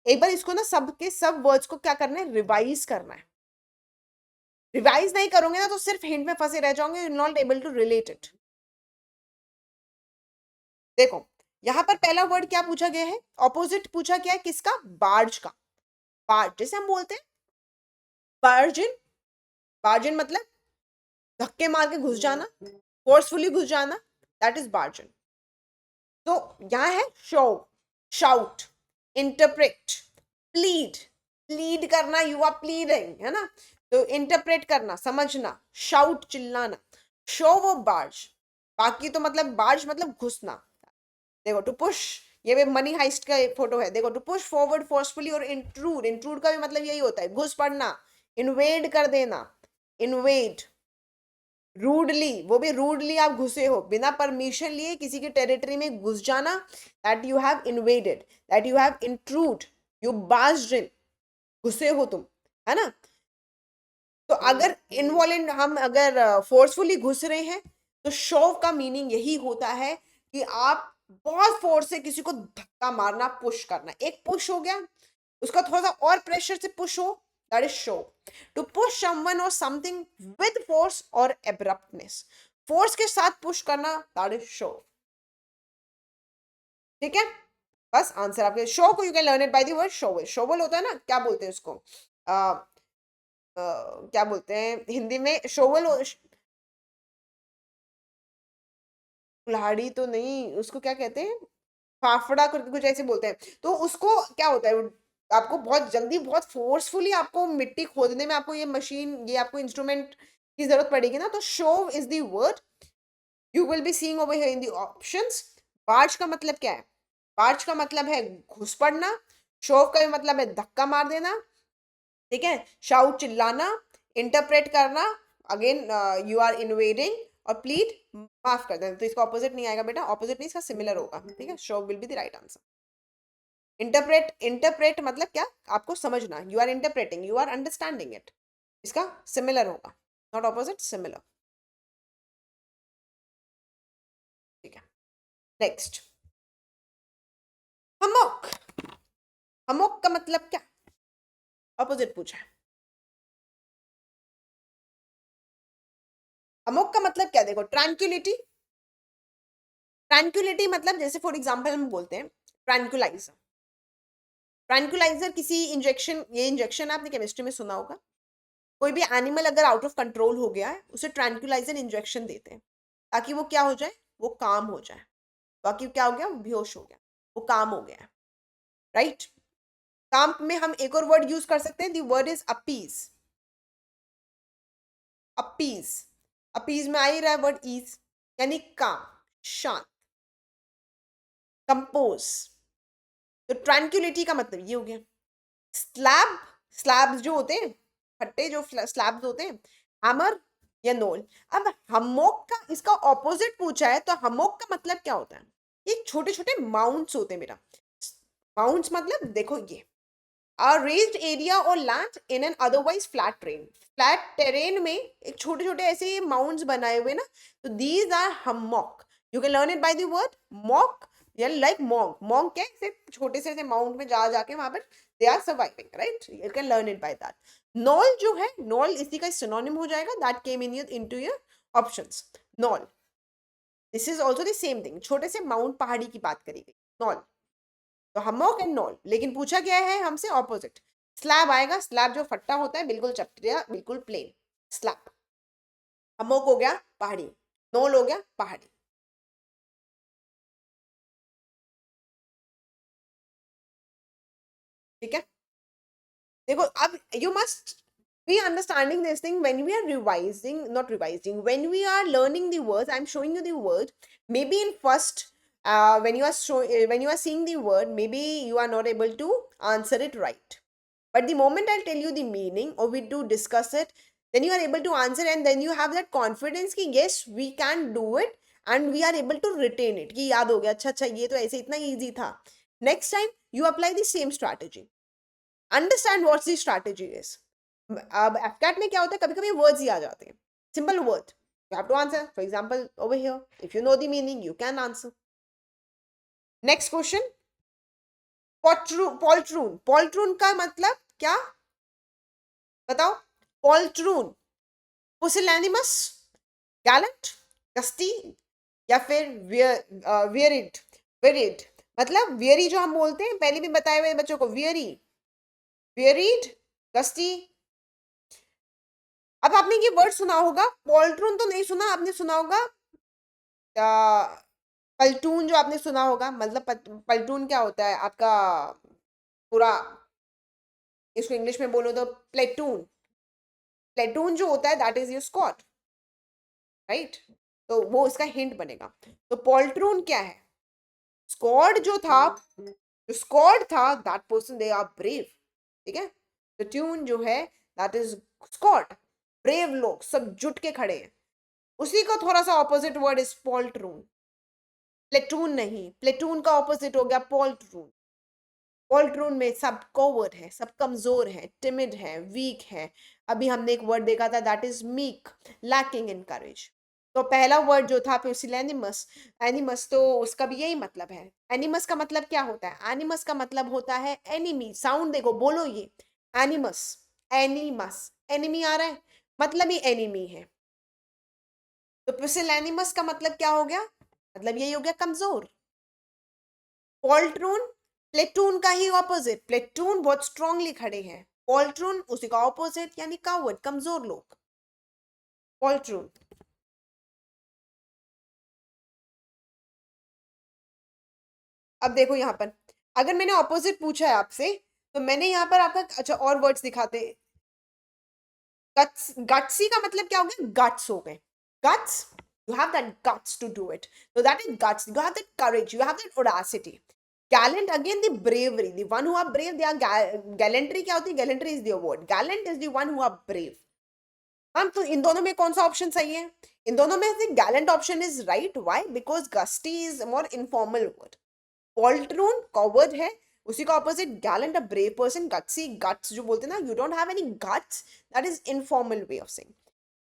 एक बार इसको ना सब के सब वर्ड्स को क्या करना है, रिवाइज करना है। रिवाइज नहीं करोगे ना तो सिर्फ हिंट में फंसे रह जाओगे, you not able to relate it. देखो यहां पर पहला वर्ड क्या पूछा गया है, ऑपोजिट पूछा गया है किसका, बार्ज का। बार्ज जैसे हम बोलते हैं बार्जिन, बार्जिन मतलब धक्के मार के घुस जाना, फोर्सफुली घुस जाना, दैट इज बार्जिन। तो यहां है show, shout, interpret, plead. Plead करना, यू आर प्लीडिंग, है ना। तो इंटरप्रेट करना, समझना, शाउट चिल्लाना, शो वो बार्ज। बाकी तो मतलब बार्ज मतलब घुसना। देखो टू पुश, ये भी मनी हाइस्ट का एक फोटो है। देखो टू पुश फॉरवर्ड फोर्सफुली और इंट्रूड, इंट्रूड का भी मतलब यही होता है घुस पड़ना, इन्वेड कर देना, इन्वेड। रूडली, वो भी रूडली आप घुसे हो, बिना परमिशन लिए किसी की टेरिटरी में घुस जाना, that you have invaded, that you have intruded, you barged in, घुसे हो तुम, है ना। तो अगर इनवॉलेंट हम अगर फोर्सफुली घुस रहे हैं तो शोव का मीनिंग यही होता है कि आप बहुत फोर्स से किसी को धक्का मारना, पुश करना। एक पुश हो गया, उसका थोड़ा सा और प्रेशर से पुश हो, that is shove. To push someone or something with force or abruptness, force के साथ पुश करना, दैट इज शो। ठीक है, बस आंसर आपके शो को you can learn it by the word shovel. Shovel होता है ना, क्या बोलते हैं उसको, क्या बोलते हैं हिंदी में शोवल, कुल्हाड़ी तो नहीं, उसको क्या कहते हैं, फाफड़ा करके कुछ ऐसे बोलते हैं। तो उसको क्या होता है, आपको बहुत जल्दी बहुत फोर्सफुली आपको मिट्टी खोदने में आपको ये मशीन, ये आपको इंस्ट्रूमेंट की जरूरत पड़ेगी ना, तो shove is the word you will be seeing over here in the options. Barge का मतलब क्या है, बार्ज का मतलब है घुस पड़ना, शोव का भी मतलब है धक्का मार देना, ठीक है। शाउट चिल्लाना, इंटरप्रेट करना, अगेन यू आर इन्वेडिंग, और प्लीड माफ कर देना। तो इसका ऑपोजिट नहीं आएगा बेटा, ऑपोजिट नहीं, इसका सिमिलर होगा, ठीक है। Shove will be the right answer. Interpret, interpret मतलब क्या, आपको समझना, you are interpreting, you are understanding it, इसका सिमिलर होगा, नॉट ऑपोजिट, सिमिलर। ठीक है, नेक्स्ट, हमोक। हमोक का मतलब क्या, ऑपोजिट पूछा है। हमोक का मतलब क्या, देखो ट्रैंक्विलिटी, ट्रैंक्विलिटी मतलब जैसे फॉर एग्जांपल हम बोलते हैं ट्रैंक्विलाइजर। ट्रैंक्विलाइजर किसी इंजेक्शन, ये इंजेक्शन आपने केमिस्ट्री में सुना होगा, कोई भी एनिमल अगर आउट ऑफ कंट्रोल हो गया है उसे ट्रैंक्विलाइजर इंजेक्शन देते हैं ताकि वो क्या हो जाए, वो काम हो जाए। बाकी क्या हो गया, बेहोश हो गया, वो काम हो गया, राइट। काम में हम एक और वर्ड यूज कर सकते हैं, the word is appease. Appease, appease में आ ही रहा है वर्ड ईज, यानी काम, शांत, कंपोज। तो ट्रैंक्विलिटी का मतलब ये हो गया। स्लैब, स्लैब्स जो होते हैं, फट्टे जो स्लैब्स होते हैं, हैमर या नोल। अब हमोक का इसका ऑपोजिट पूछा है, तो हमोक का मतलब क्या होता है, ये छोटे छोटे माउंट्स होते हैं बेटा। माउंट्स मतलब देखो ये a raised area or land in an otherwise flat terrain, flat terrain में एक छोटे छोटे ऐसे माउंट्स बनाए हुए ना, तो these are hammock. You can learn it by the word mock, या लाइक मॉन्क। मॉन्क क्या है, ऐसे छोटे से ऐसे माउंट में जा जाके वहां पर they are surviving, right. You can learn it by that. Knoll जो है, नॉल इसी का सिनोनिम हो जाएगा, that came in into your options. Knoll, this is also the same thing, छोटे से माउंट पहाड़ी की बात करी गई, नॉल। तो हमोक एंड नॉल, लेकिन पूछा गया है हमसे ऑपोजिट। स्लैब आएगा, स्लैब जो फट्टा होता है, बिल्कुल चपटिया, बिल्कुल प्लेन, स्लैब। हमोक हो गया पहाड़ी, नॉल हो गया पहाड़ी। ठीक है, देखो अब you must we understanding this thing when we are revising, not revising, when we are learning the words. I'm showing you the word, maybe in first, when you are seeing the word, maybe you are not able to answer it right, but the moment I'll tell you the meaning or we do discuss it, then you are able to answer, and then you have that confidence कि yes we can do it and we are able to retain it, कि याद हो गया, अच्छा अच्छा ये तो ऐसे इतना easy था. Next time you apply the same strategy. Understand what the strategy is. अब एफकैट में क्या होता है, कभी कभी वर्ड्स ही आ जाते हैं, simple word, you have to answer. For example, over here, if you know the meaning, you can answer. Next question. Poltroon. Poltroon का मतलब क्या, बताओ. Poltroon. Pusillanimous, gallant, gusty, या फिर wearied. Wearied मतलब weary जो हम बोलते हैं, पहले भी बताए हुए बच्चों को, weary, wearied, gusty. अब आपने ये वर्ड सुना होगा, पॉल्ट्रून तो नहीं सुना, आपने सुना होगा पल्टून, जो आपने सुना होगा, मतलब पल्टून क्या होता है आपका पूरा, इसको इंग्लिश में बोलो तो प्लेटून. प्लेटून जो होता है that is your squad, right. तो वो इसका हिंट बनेगा. तो पॉल्ट्रून क्या है, स्क्वाड जो था, जो स्क्वाड था, that person they are brave. ठीक है, तो ट्यून जो है दैट इज स्क्वाड, ब्रेव लोग सब जुट के खड़े हैं. उसी का थोड़ा सा ऑपोजिट वर्ड इज पॉल्ट्रून. प्लेटून नहीं, प्लेटून का ऑपोजिट हो गया पॉल्ट्रून. पॉल्ट्रून में सब कोवर्ड है, सब कमजोर है, टिमिड है, वीक है. अभी हमने एक वर्ड देखा था that is meek, lacking in courage. तो पहला वर्ड जो था पुसिलैनिमस, एनिमस, तो उसका भी यही मतलब है. एनिमस का मतलब क्या होता है, एनिमस का मतलब होता है एनिमी. साउंड देखो, बोलो ये एनिमस, एनिमस, एनिमी आ रहा है, मतलब ही एनिमी है. तो पुसिलैनिमस का मतलब क्या हो गया, मतलब यही हो गया कमजोर. पॉल्ट्रून प्लेटून का ही ऑपोजिट, प्लेटून बहुत स्ट्रांगली खड़े हैं, पॉल्ट्रून उसी का ऑपोजिट यानी कावर्ड, कमजोर लोग. पॉल्ट्रून. अब देखो यहाँ पर, अगर मैंने ऑपोजिट पूछा है आपसे, तो मैंने यहाँ पर आपका, अच्छा और वर्ड्स दिखाते. गट्स, गट्सी का मतलब क्या हो गया, गट्स हो गए. Guts, you have that guts to do it, so that is guts. You have that courage, you have that audacity. Gallant, again the bravery, the one who are brave, they are gallantry. क्या होती है, gallantry is the word, gallant is the one who are brave. हम तो इन दोनों में कौन सा option सही है, इन दोनों में से gallant option is right. Why, because gusty is more informal word. Poltroon coward है, उसी का opposite gallant, a brave person. Gutsy, guts जो बोलते हैं ना, you don't have any guts, that is informal way of saying.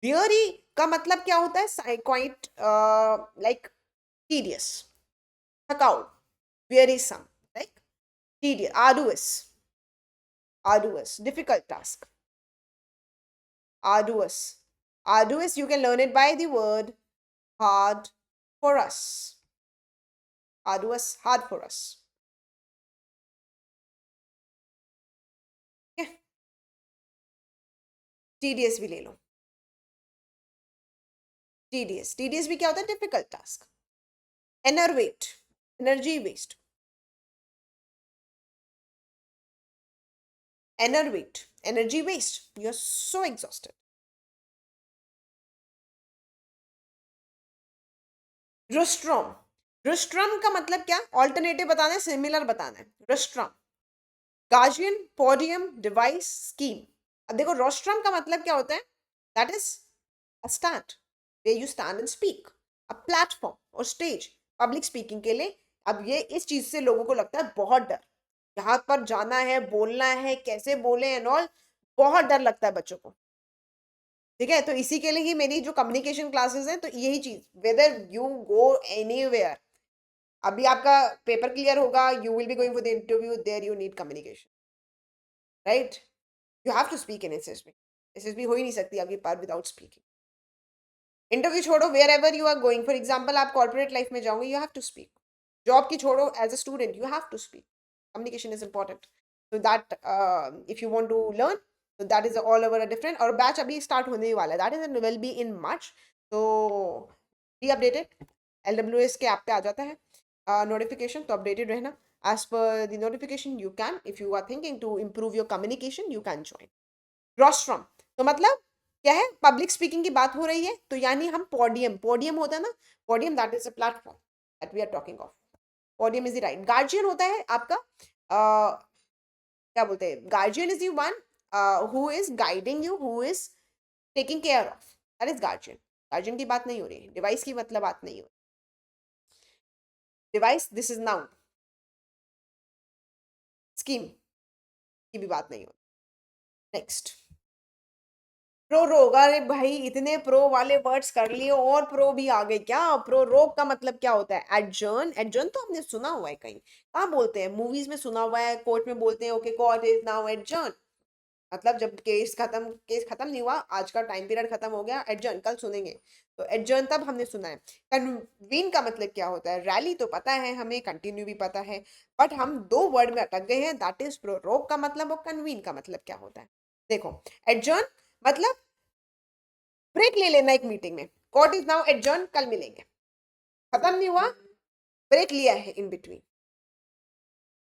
Weary का मतलब क्या होता है, क्वाइट लाइक टीडियस, थकाऊ, wearisome, like tedious, arduous, arduous, difficult task. Arduous, arduous, you can learn it by the word hard for us. Arduous, hard for us. Okay. Tedious भी ले लो. Tedious, tedious भी क्या होता है, difficult task. Enervate, energy waste. Enervate, energy waste, you're so exhausted. Rostrum, rostrum का मतलब क्या, alternative बताना है, सिमिलर बताना है. rostrum, guardian, podium, device, scheme. अब देखो रोस्ट्रम का मतलब क्या होता है, that is a stand, where you stand and speak. A platform or stage public speaking के लिए. अब ये इस चीज से लोगों को लगता है बहुत डर, यहाँ पर जाना है, बोलना है, कैसे बोले एंड ऑल, बहुत डर लगता है बच्चों को. ठीक है, तो इसी के लिए ही मेरी जो कम्युनिकेशन क्लासेस हैं, तो यही चीज, वेदर यू गो एनीवेयर, अभी आपका पेपर क्लियर होगा, you will be going for the interview, there you need communication, right. You have to speak in SSB. SSB हो ही नहीं सकती आपकी पार विदाउट स्पीकिंग. इंटरव्यू छोड़ो, wherever you are going, for example आप corporate life में जाओगे, you have to speak. Job की छोड़ो, as a student you have to speak. Communication is important. So that if you want to learn, तो that is all over a different. और batch अभी start होने वाला है, that is will be in March. तो be updated. LWS के app पे आ जाता है नोटिफिकेशन, तो अपडेटेड रहना. As per the notification, you can, if you are thinking to improve your communication, you can join. Rostrum, तो मतलब क्या है, पब्लिक स्पीकिंग की बात हो रही है, तो यानी हम पोडियम, पोडियम होता है ना, podium that is a platform that we are talking of, podium is the right. Guardian होता है आपका क्या बोलते हैं, guardian is the one who is guiding you, who is taking care of, that is guardian. Guardian की बात नहीं हो रही है, डिवाइस की मतलब बात नहीं हो रही, device this is noun, scheme की भी बात नहीं हो रही। नेक्स्ट, प्रोरोग, अरे भाई इतने प्रो वाले वर्ड्स कर लिए और प्रो भी आ गए क्या। प्रोरोग का मतलब क्या होता है, एडजर्न, एडजर्न तो हमने सुना हुआ है कहीं, कहाँ बोलते हैं, मूवीज में सुना हुआ है, कोर्ट में बोलते हैं okay court is now adjourn, मतलब जब केस खत्म नहीं हुआ, आज का टाइम पीरियड खत्म हो गया, एडजर्न कल सुनेंगे, तो एडजर्न तब हमने सुना है। कन्वीन का मतलब क्या होता है, रैली तो पता है हमें, कंटिन्यू भी पता है, बट हम दो वर्ड में अटक गए हैं, दैट इज प्रोरोग का मतलब और कन्वीन का मतलब क्या होता है। देखो, एडजर्न मतलब ब्रेक ले लेना एक मीटिंग में, कोर्ट इज नाउ एडजर्न, कल मिलेंगे, खत्म नहीं हुआ, ब्रेक लिया है इन बिटवीन।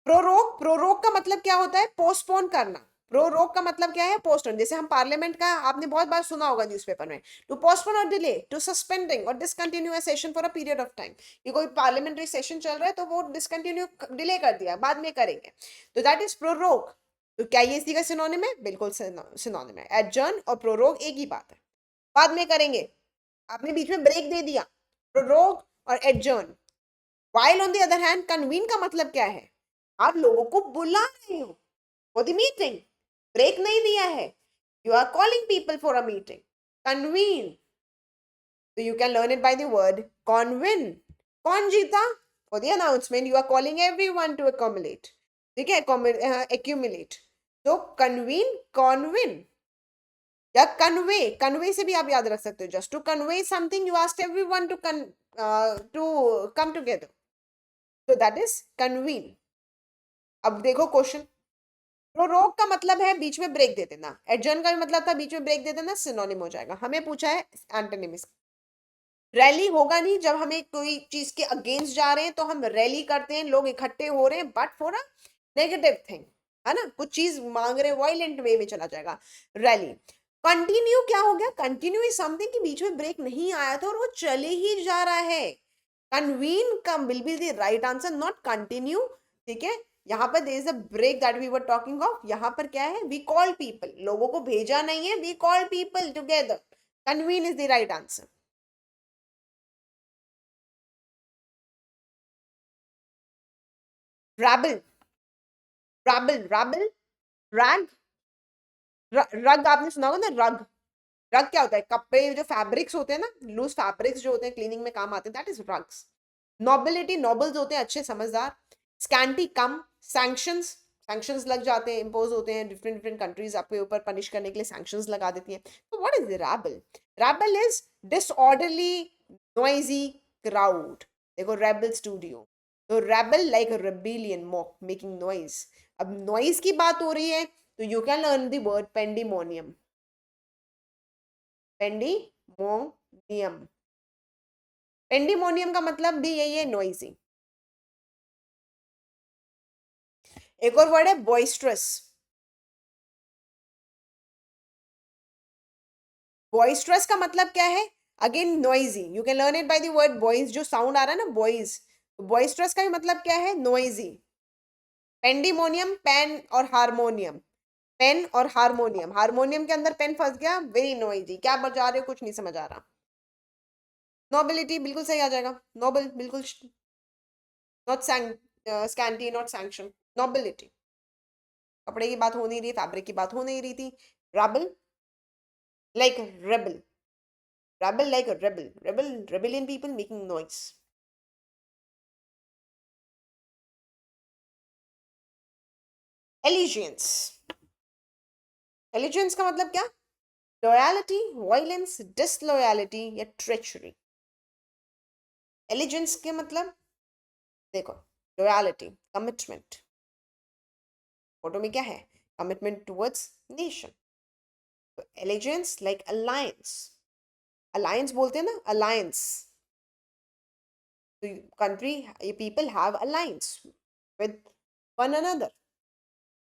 प्रोरोग, प्रोरोग का मतलब क्या होता है, पोस्टपोन करना। प्रोरोग का मतलब क्या है, पोस्टपोन, जैसे हम पार्लियामेंट का आपने बहुत बार सुना होगा न्यूज़पेपर में, टू पोस्टपोन और डिले, टू सस्पेंडिंग और discontinue a session for a period of time, ये कोई पार्लियामेंट्री सेशन चल रहा है तो वो डिसकंटिन्यू, डिले कर दिया, बाद में करेंगे, तो दैट इज प्रोरोग। तो क्या ये इसी का सिनोनिम है, बिल्कुल सिनोनिम है, एडजर्न और प्रोरोग एक ही बात है, बाद में करेंगे, आपने बीच में ब्रेक दे दिया, प्रोरोग और adjourn. While on the other hand, convene का मतलब क्या है, आप लोगों को बुला रहे हो फॉर द मीटिंग, ब्रेक नहीं दिया है, you are calling people for a meeting, convene, तो you can learn it by the word convene. कौन जीता, for the announcement you are calling everyone to accommodate, ठीक है, एक्यूमुलेट, तो कन्वीन, कॉन्विन, या कन्वे, कन्वे से भी आप याद रख सकते हो, just to convey something you asked everyone to come together, so that is convene। अब देखो क्वेश्चन, प्रोरोग का मतलब है बीच में ब्रेक दे देना, एडजर्न का भी मतलब था बीच में ब्रेक दे देना, सिनोनिम हो जाएगा। हमें पूछा है एंटोनिम्स, रैली होगा नहीं, जब हमें कोई चीज के अगेंस्ट जा रहे हैं तो हम रैली करते हैं, लोग इकट्ठे हो रहे हैं, but for a negative thing, है ना, कुछ चीज मांग रहे हैं, वायलेंट वे में चला जाएगा, रैली। कंटिन्यू क्या हो गया, कंटिन्यू इज समथिंग कि बीच में ब्रेक नहीं आया था और वो चले ही जा रहा है, कन्वीन का will be the right answer, not continue, ठीक है। यहाँ पर there is a break that we were talking of, यहाँ पर क्या है, वी कॉल पीपल, लोगों को भेजा नहीं है, we call people together, convene is the right answer. Rabble, rabble, rabble, rag, rug आपने सुना होगा ना, रग, रग क्या होता है, कपड़े जो फैब्रिक्स होते हैं ना, लूज फैब्रिक्स जो होते हैं क्लीनिंग में काम आते हैं, that is rugs. Nobility, nobles होते हैं अच्छे समझदार, स्कैंटी कम, सैंक्शंस, सैंक्शंस लग जाते हैं, इम्पोज होते हैं, डिफरेंट डिफरेंट कंट्रीज आपके ऊपर पनिश करने के लिए सैंक्शंस लगा देती हैं, तो what is the rabble, rabble is disorderly noisy crowd, देखो रेबल स्टूडियो, तो rebel like rebellion, mock, making noise, अब नॉइज की बात हो रही है तो you can learn the word pandemonium, pandemonium, pandemonium का मतलब भी यही है, नॉइजी। एक और वर्ड है बॉइस्ट्रस, बॉइस्ट्रस का मतलब क्या है, again noisy, you can learn it by the word boys, जो साउंड आ रहा है ना बॉइज, बॉइस्ट्रस का भी मतलब क्या है, नॉइजी। पेंडिमोनियम, पेन और हारमोनियम, पेन और हारमोनियम, हारमोनियम के अंदर पेन फंस गया, वेरी नॉइजी, क्या बजा रहे हो कुछ नहीं समझ आ रहा। नोबिलिटी बिल्कुल सही आ जाएगा, नोबल बिल्कुल, not scanty, not sanction, nobility, कपड़े की बात हो नहीं रही, फैब्रिक की बात हो नहीं रही थी। Rubble like rebel, rebel like a rebel, rebellion people making noise। Allegiance, allegiance का मतलब क्या, लॉयलिटी, वायलेंस, डिसलॉयलिटी या ट्रेचरी। एलिजेंस के मतलब देखो, लॉयलिटी, कमिटमेंट, फोटो में क्या है, कमिटमेंट टुवर्ड्स नेशन, तो एलिजेंस लाइक अलायंस, अलायंस बोलते हैं ना, अलायंस, तो country, people have alliance with one another,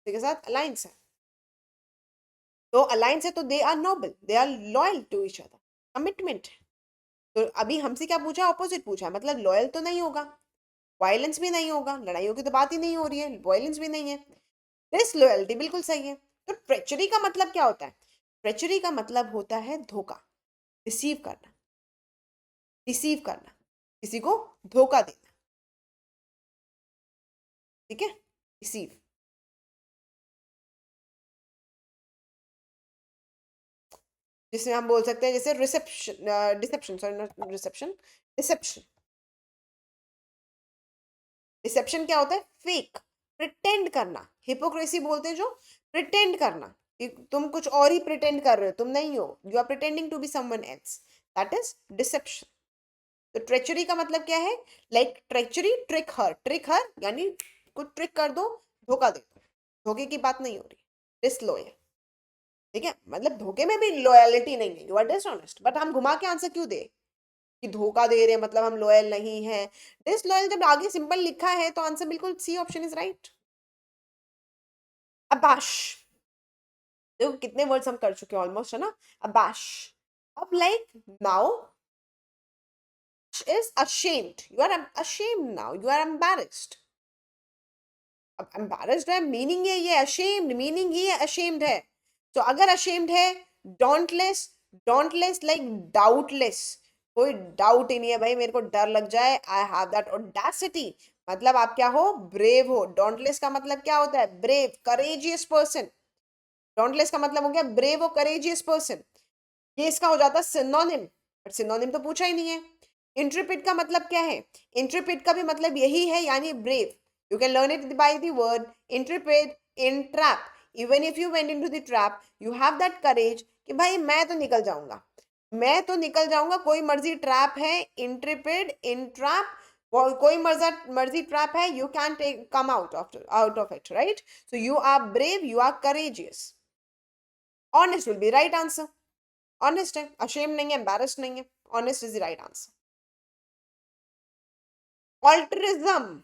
के साथ अलायंस है। तो अलायंस है तो they are noble, they are loyal to each other, commitment. तो अभी हमसे क्या पूछा, ऑपोजिट पूछा, मतलब लॉयल तो नहीं होगा, वायलेंस भी नहीं होगा, लड़ाइयों की तो बात ही नहीं हो रही है, वायलेंस भी नहीं है, डिसलॉयल्टी बिल्कुल सही है। तो ट्रेचरी का मतलब क्या होता है? ट्रेचरी का मतलब होता है धोखा, डिसीव करना, डिसीव करना, किसी को धोखा देना, ठीक है, डिसीव। जिसे हम बोल सकते हैं जैसे reception, deception, sorry not reception, deception. Deception क्या होता है? फेक, प्रिटेंड करना, हिपोक्रेसी बोलते हैं जो, प्रिटेंड करना कि तुम कुछ और ही प्रिटेंड कर रहे हो, तुम नहीं हो, you are pretending to be someone else, that is deception. तो ट्रेचरी का मतलब क्या है? लाइक ट्रेचरी, ट्रिक हर यानी कुछ ट्रिक कर दो, धोखा दे दो, धोखे की बात नहीं हो रही, डिसलॉयल, ठीक है, मतलब धोखे में भी लॉयलिटी नहीं है, यू आर डिसऑनेस्ट, बट हम घुमा के आंसर क्यों दे कि धोखा दे रहे हैं मतलब हम लॉयल नहीं है। डिसलॉयल जब आगे सिंपल लिखा है तो आंसर बिल्कुल सी ऑप्शन इज राइट। अबाश, देखो कितने वर्ड्स हम कर चुके हैं ऑलमोस्ट, है ना? अबाश, अब like now is ashamed, you are ashamed now, you are embarrassed। अब embarrassed है, मीनिंग है ये ashamed, मीनिंग ही ashamed है। तो अगर ashamed है, dauntless, dauntless like doubtless, कोई डाउट ही नहीं है भाई, मेरे को डर लग जाए, आई हैव दैट ऑडेसिटी, मतलब आप क्या हो? ब्रेव हो। dauntless का मतलब क्या होता है? Brave, courageous person. dauntless का मतलब हो गया ब्रेव और करेजियस पर्सन, ये इसका हो जाता है सिनोनिम, बट सिनोनिम तो पूछा ही नहीं है। इंट्रिपिड का मतलब क्या है? इंट्रिपिड का भी मतलब यही है, यानी brave. You can learn it by the word intrepid in trap, even if you went into the trap you have that courage कि भाई मैं तो निकल जाऊंगा, मैं तो निकल जाऊंगा, कोई मर्जी ट्रैप है, इंट्रिपिड इन ट्रैप, कोई मर्जी ट्रैप है, you can take come out of it, right? So you are brave, you are courageous. Honest will be right answer, honest है, अशेम नहीं है, एम्बैरेस्ड नहीं है, honest is the right answer. Altruism,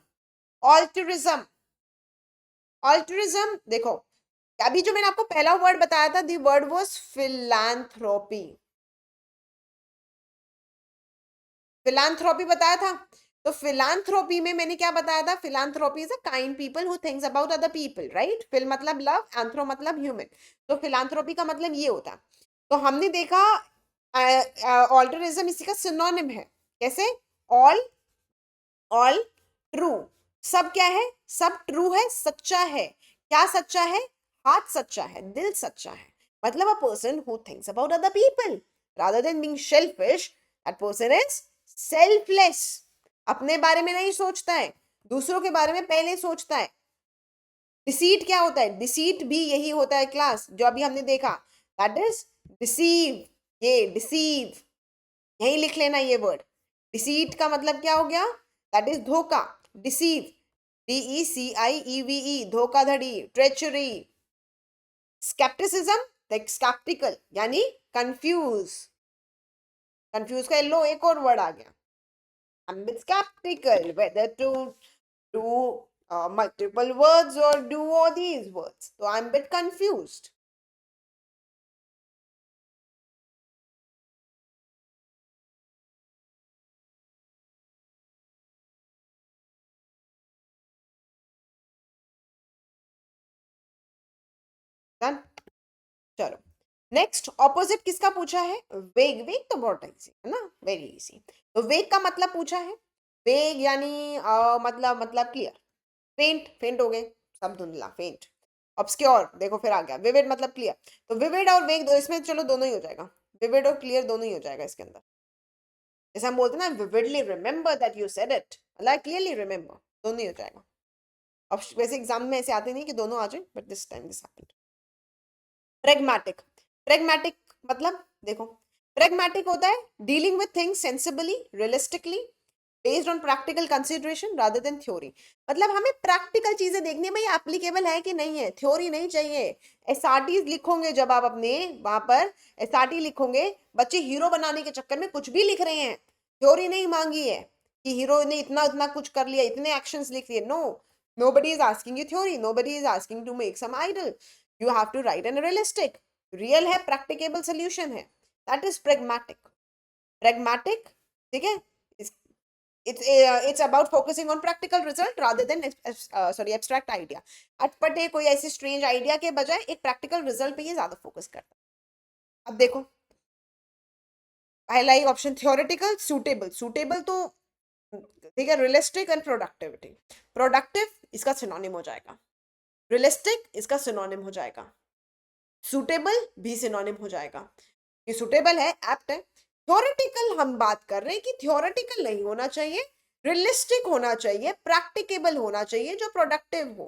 altruism, altruism देखो, अभी जो मैंने आपको पहला वर्ड बताया था, the word was philanthropy, philanthropy बताया था। तो फिलैंथ्रोपी में मैंने क्या बताया था? Philanthropy is a kind people who thinks about other people, right? Phil मतलब लव, एंथ्रो मतलब ह्यूमन, तो फिलैंथ्रोपी का मतलब ये होता है। तो हमने देखा ऑल्टरिज्म इसी का सिनोनिम है, कैसे? ऑल, ऑल ट्रू, सब क्या है? सब ट्रू है, सच्चा है। क्या सच्चा है? हार्ट सच्चा है, दिल सच्चा है, मतलब a person who thinks about other people rather than being selfish, that person is selfless, अपने बारे में नहीं सोचता है, दूसरों के बारे में पहले सोचता है। डिसीट क्या होता है? डिसीट भी यही होता है क्लास, जो अभी हमने देखा, दैट इज डिसीव, ये डिसीव, यही लिख लेना ये वर्ड। डिसीट का मतलब क्या हो गया? दैट इज धोखा, डिसीव, DECIEVE, धोखाधड़ी, ट्रेचरी। स्केप्टिसिज्म, लाइक स्केप्टिकल यानी कंफ्यूज, कंफ्यूज का लो एक और वर्ड आ गया, I'm a bit skeptical whether to do multiple words or do all these words, so I'm a bit confused। Done, चलो next, opposite किसका पूछा है? वेग, वेग तो बहुत इजी है ना, वेरी इजी। तो वेग का मतलब पूछा है, वेग यानी मतलब क्लियर, फेंट, फेंट हो गए, सब धुंधला, फेंट। ऑब्सक्योर देखो फिर आ गया, विविड मतलब क्लियर, तो विविड और वेग दो इसमें, चलो दोनों ही हो जाएगा, विविड और क्लियर दोनों ही हो जाएगा इसके अंदर। जैसे हम बोलते हैं ना, vividly remember that you said it, मतलब क्लियरली रिमेंबर, दोनों ही हो जाएगा। अब वैसे एग्जाम में ऐसे आते नहीं कि दोनों आ जाए, but this time this happened. Pragmatic, pragmatic मतलब देखो, प्रेगमेटिक होता है dealing with things sensibly, realistically, based on practical consideration rather than theory, मतलब हमें प्रैक्टिकल चीजें देखनी है भाई, एप्लीकेबल है कि नहीं है, थ्योरी नहीं चाहिए। एसआरटी लिखोगे जब आप अपने वहां पर एसआरटी लिखोगे, बच्चे हीरो बनाने के चक्कर में कुछ भी लिख रहे हैं, थ्योरी नहीं मांगी है कि हीरो ने इतना इतना कुछ कर लिया, इतने एक्शंस लिख लिए, no, nobody is asking you theory, nobody is asking to make some idol, you have to write an realistic, real है, प्रैक्टिकेबल सोल्यूशन है, दैट इज प्रेगमेटिक। प्रेगमेटिक, ठीक है, it's about focusing on practical result rather than sorry abstract idea। अटपटे कोई ऐसी strange idea के बजाय एक practical result पे ये ज्यादा फोकस करता है। अब देखो पहला ही ऑप्शन थियोरेटिकल, सूटेबल। सूटेबल तो ठीक है, रियलिस्टिक एंड प्रोडक्टिविटी। प्रोडक्टिव इसका सिनोनिम हो जाएगा, रियलिस्टिक इसका सिनोनिम हो जाएगा, सूटेबल भी सिनोनिम हो जाएगा। ये सूटेबल है, एप्ट है। थ्योरेटिकल हम बात कर रहे हैं कि थ्योरेटिकल नहीं होना चाहिए, रियलिस्टिक होना चाहिए, प्रैक्टिकेबल होना चाहिए, जो प्रोडक्टिव हो,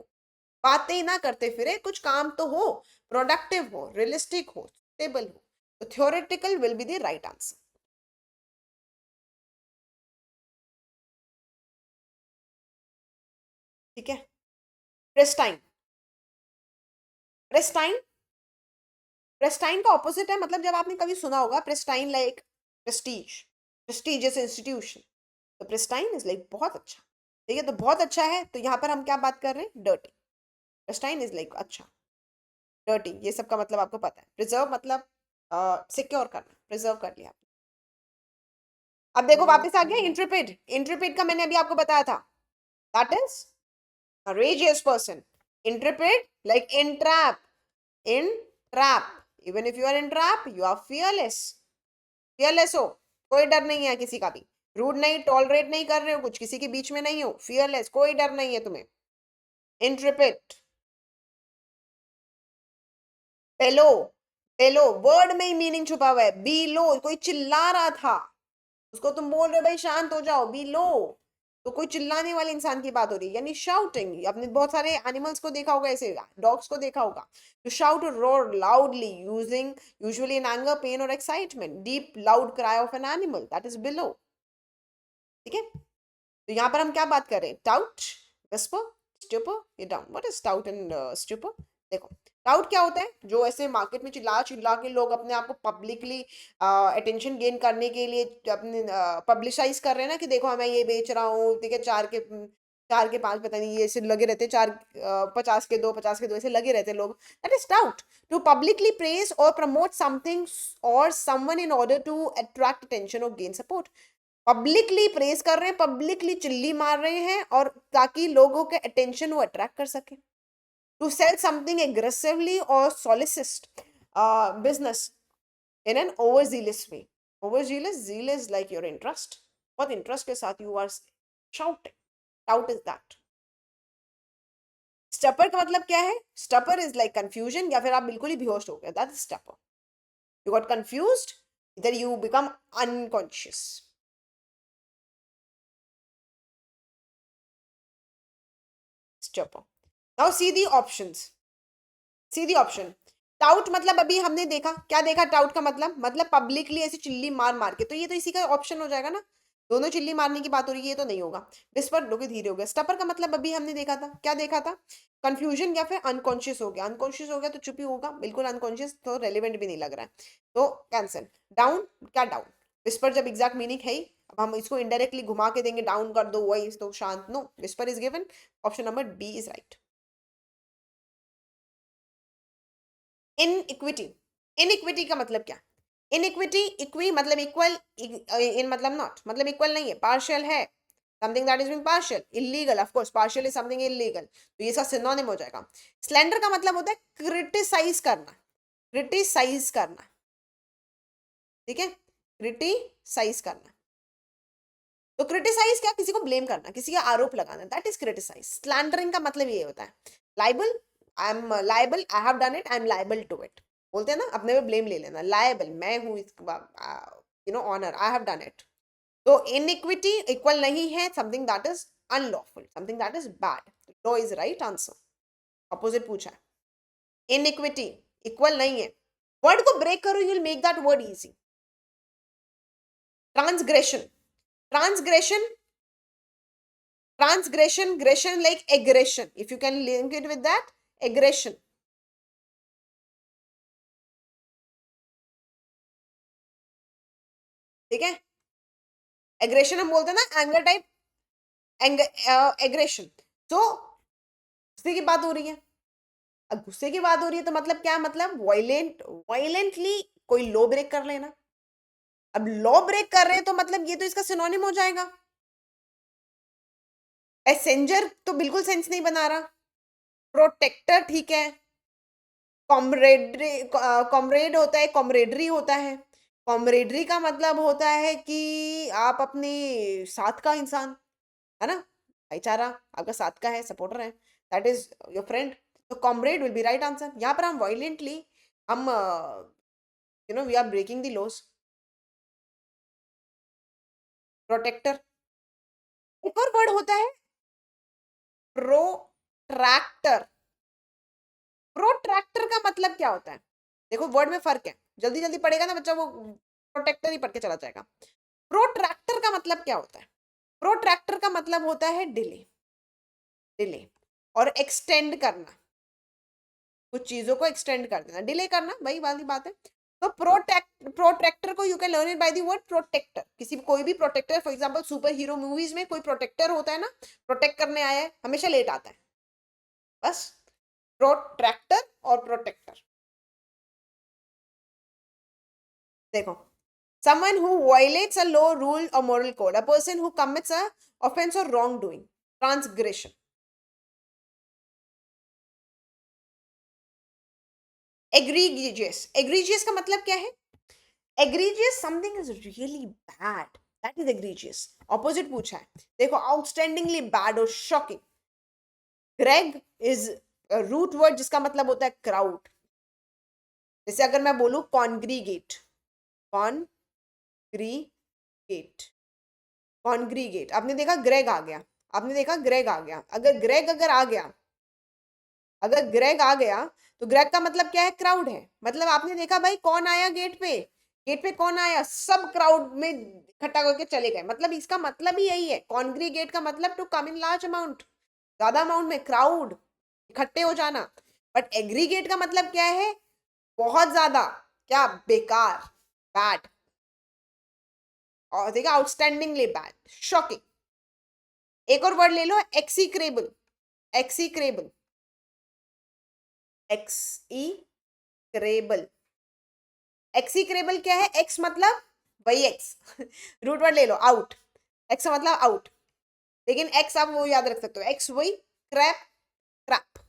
बातें ना करते फिरे, कुछ काम तो हो, प्रोडक्टिव हो, रियलिस्टिक हो, सुटेबल हो। तो theoretical will be the right answer. ठीक है। प्रेस्टाइन, प्रेस्टाइन, प्रेस्टाइन का ऑपोजिट है, मतलब जब आपने कभी सुना होगा प्रेस्टाइन लाइक प्रेस्टीज, प्रेस्टीजियस इंस्टीट्यूशन, तो प्रेस्टाइन इज लाइक बहुत अच्छा। ठीक है, तो बहुत अच्छा है, तो यहाँ पर हम क्या बात कर रहे हैं, डर्टी। प्रेस्टाइन इज लाइक अच्छा, डर्टी, ये सब का मतलब आपको पता है। प्रिजर्व मतलब सिक्योर करना, प्रिजर्व कर लिया। अब देखो वापस आ गया इंट्रपिड। इंट्रपिड का मैंने अभी आपको बताया था, that is courageous person। intrepid like entrap, entrap, even if you are entrap you are fearless। fearless हो, कोई डर नहीं है किसी का भी, रूड नहीं, टॉलरेट नहीं कर रहे हो कुछ, किसी के बीच में नहीं हो, fearless, कोई डर नहीं है तुम्हें। intrepid। पेलो, पेलो वर्ड में ही मीनिंग छुपा हुआ है, बी लो, कोई चिल्ला रहा था, उसको तुम बोल रहे हो भाई शांत हो जाओ, बी लो, तो कोई चिल्लाने वाले इंसान की बात हो रही है, यानी शाउटिंग। आपने बहुत सारे एनिमल्स को देखा होगा ऐसे, डॉग्स को देखा होगा, to shout or roar loudly using usually in anger, pain or excitement, deep loud cry of an animal, that is below। ठीक है, तो यहाँ पर हम क्या बात कर रहे हैं, टाउट, विस्पर, स्टूपर, ये down. What is taut and stupor? देखो टाउट क्या होता है, जो ऐसे मार्केट में चिल्ला चिल्ला के लोग अपने आप को पब्लिकली अटेंशन गेन करने के लिए अपने पब्लिसाइज कर रहे हैं ना, कि देखो मैं ये बेच रहा हूँ, ठीक है, चार के पांच पता नहीं ये ऐसे लगे रहते, 50 के 2 50 के 2 ऐसे लगे रहते लोग, that is tout. To publicly praise or promote something or someone in order to attract attention or gain support. Publicly praise कर रहे हैं, पब्लिकली चिल्ली मार रहे हैं, और ताकि लोगों के अटेंशन वो अट्रैक्ट कर सके। टू सेल समथिंग एग्रेसिवली और solicit business in an overzealous way. Overzealous, zeal is like your interest, बहुत इंटरेस्ट के साथ you are shouting, tout is that. Stupor का मतलब क्या है, स्टपर इज लाइक कंफ्यूजन, या फिर आप बिल्कुल ही बेहोश हो गए, that is stupor. You got confused, इधर you become unconscious. Stupor. Now see the options, सीधी ऑप्शन। टाउट मतलब अभी हमने देखा, क्या देखा टाउट का मतलब पब्लिकली ऐसे चिल्ली मार मार के, तो ये तो इसी का ऑप्शन हो जाएगा ना, दोनों चिल्ली मारने की बात हो रही है, ये तो नहीं होगा। विस्पर लोगे धीरे हो गया। स्टपर का मतलब अभी हमने देखा था, क्या देखा था, कंफ्यूजन या फिर अनकॉन्शियस हो गया। अनकॉन्शियस हो गया तो चुप ही होगा, बिल्कुल अनकॉन्शियस तो रेलिवेंट भी नहीं लग रहा है, तो कैंसिल। डाउन, क्या डाउन, विस्पर जब एग्जैक्ट मीनिंग है ही, अब हम इसको इनडायरेक्टली घुमा के देंगे, डाउन कर दो वही तो शांत, no, whisper is given, option number D is right. Inequity, inequity का मतलब क्या, इनइक्विटी, इक्वी मतलब इक्वल, इन मतलब नॉट, मतलब इक्वल नहीं है, पार्शियल है, something that is being partial, illegal, of course partial is something illegal, तो ये सब सिनोनिम हो जाएगा। स्लेंडर का मतलब होता है क्रिटिसाइज करना, क्रिटिसाइज करना, ठीक है, क्रिटिसाइज करना। तो क्रिटिसाइज क्या, किसी को ब्लेम करना, किसी का आरोप लगाना, दैट इज क्रिटिसाइज। स्लैंडरिंग का मतलब ये होता है liable, I am liable, I have done it, I am liable to it, बोलते हैं ना अपने पे ब्लेम ले लेना, लाइबल मैं हूँ, honour, I have done it. तो इनइक्विटी इक्वल नहीं है, something that is unlawful, something that is bad, law is right answer. Opposite पूछा है, इनइक्विटी इक्वल नहीं है, वर्ड को ब्रेक करो, you will make that word easy. Transgression, transgression, transgression, aggression like aggression, if you can link it with that, aggression। ठीक है, aggression हम बोलते हैं ना, एंगर टाइप, एग्रेशन, तो उसी की बात हो रही है। अब गुस्से की बात हो रही है तो मतलब क्या है, मतलब वायलेंटली कोई लॉ ब्रेक कर लेना। अब लॉ ब्रेक कर रहे हैं तो मतलब ये तो इसका सिनोनिम हो जाएगा। पैसेंजर तो बिल्कुल सेंस नहीं बना रहा। प्रोटेक्टर ठीक है। कॉमरेडरी, कॉमरेड होता है, कॉमरेडरी होता है। कॉमरेडरी का मतलब होता है कि आप अपने साथ का इंसान, है ना, भाईचारा आपका साथ का है, सपोर्टर है, दैट इज योर फ्रेंड। तो comrade will be right answer. यहाँ पर हम वायलेंटली, हम we are breaking the laws. Protector. एक और वर्ड होता है प्रोट्रैक्टर। प्रोट्रैक्टर का मतलब क्या होता है? देखो वर्ड में फर्क है, जल्दी जल्दी पढ़ेगा ना बच्चा वो प्रोटेक्टर ही पढ़ के चला जाएगा। प्रोट्रैक्टर का मतलब क्या होता है? प्रोट्रैक्टर का मतलब होता है डिले। डिले और एक्सटेंड करना, कुछ चीजों को एक्सटेंड कर देना, डिले करना, वही वाली बात है। तो प्रोटेक्टर को you can learn it by the word protector. किसी कोई भी protector, for example super hero movies में कोई प्रोटेक्टर होता है ना, प्रोटेक्ट करने आया है, हमेशा लेट आता है, बस। प्रोट्रैक्टर और प्रोटेक्टर। देखो, someone who violates a law, rule or moral code, a person who commits a offense or wrongdoing, transgression. Egregious, egregious का मतलब क्या है? Egregious, something is really bad, that is egregious. Opposite पूछा है, देखो, outstandingly bad और shocking. Greg is a root word जिसका मतलब होता है crowd. जैसे अगर मैं बोलूं congregate, congregate, congregate, आपने देखा ग्रेग आ गया, आपने देखा ग्रेग आ गया। अगर ग्रेग अगर आ गया, अगर ग्रेग आ गया तो ग्रेग का मतलब क्या है? क्राउड है। मतलब आपने देखा भाई कौन आया गेट पे, गेट पे कौन आया, सब क्राउड में इकट्ठा करके चले गए, मतलब इसका मतलब ही यही है। कॉन्ग्रीगेट का मतलब to come in large amount, ज्यादा अमाउंट में, क्राउड, इकट्ठे हो जाना। बट एग्रीगेट का मतलब क्या है? बहुत ज्यादा, क्या, बेकार, बैड। और देखा, आउटस्टैंडिंगली बैड, शॉकिंग। एक और वर्ड ले लो, एक्सीक्रेबल। एक्सीक्रेबल, एक्सीक्रेबल। एक्सीक्रेबल क्या है? एक्स मतलब वही एक्स रूट वर्ड ले लो, आउट। एक्स का मतलब आउट, लेकिन एक्स आप वो याद रख सकते हो, एक्स वही, क्रैप, क्रैप,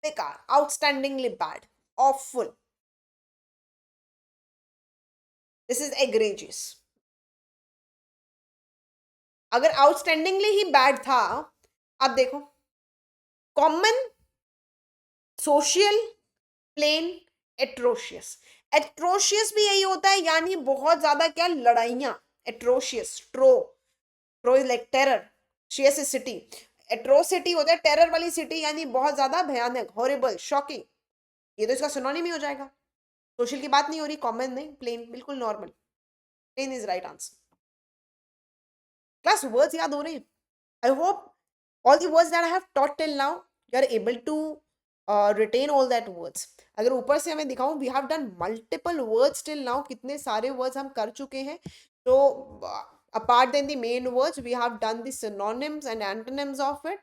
बेकार, outstandingly bad, awful. This is egregious. अगर आउटस्टैंडिंगली ही बैड था, अब देखो, common, social, plain, atrocious. Atrocious भी यही होता है, यानी बहुत ज्यादा, क्या, लड़ाइयां। Atrocious, tro is like terror, cious is city. Atrocity होता है टेरर वाली सिटी, यानी बहुत ज्यादा भयानक, हॉरिबल, शॉकिंग। ये तो इसका सिनोनिम ही हो जाएगा। सोशल की बात नहीं हो रही, कॉमन नहीं, प्लेन, बिल्कुल normal. Plain is right answer. Class words याद हो रहे हैं? I hope all the words that I have taught till now, you are able to retain all that words. अगर ऊपर से हमें दिखाऊं, we have done multiple words till now, कितने सारे words हम कर चुके हैं। तो apart than the main words, we have done the synonyms and antonyms of it,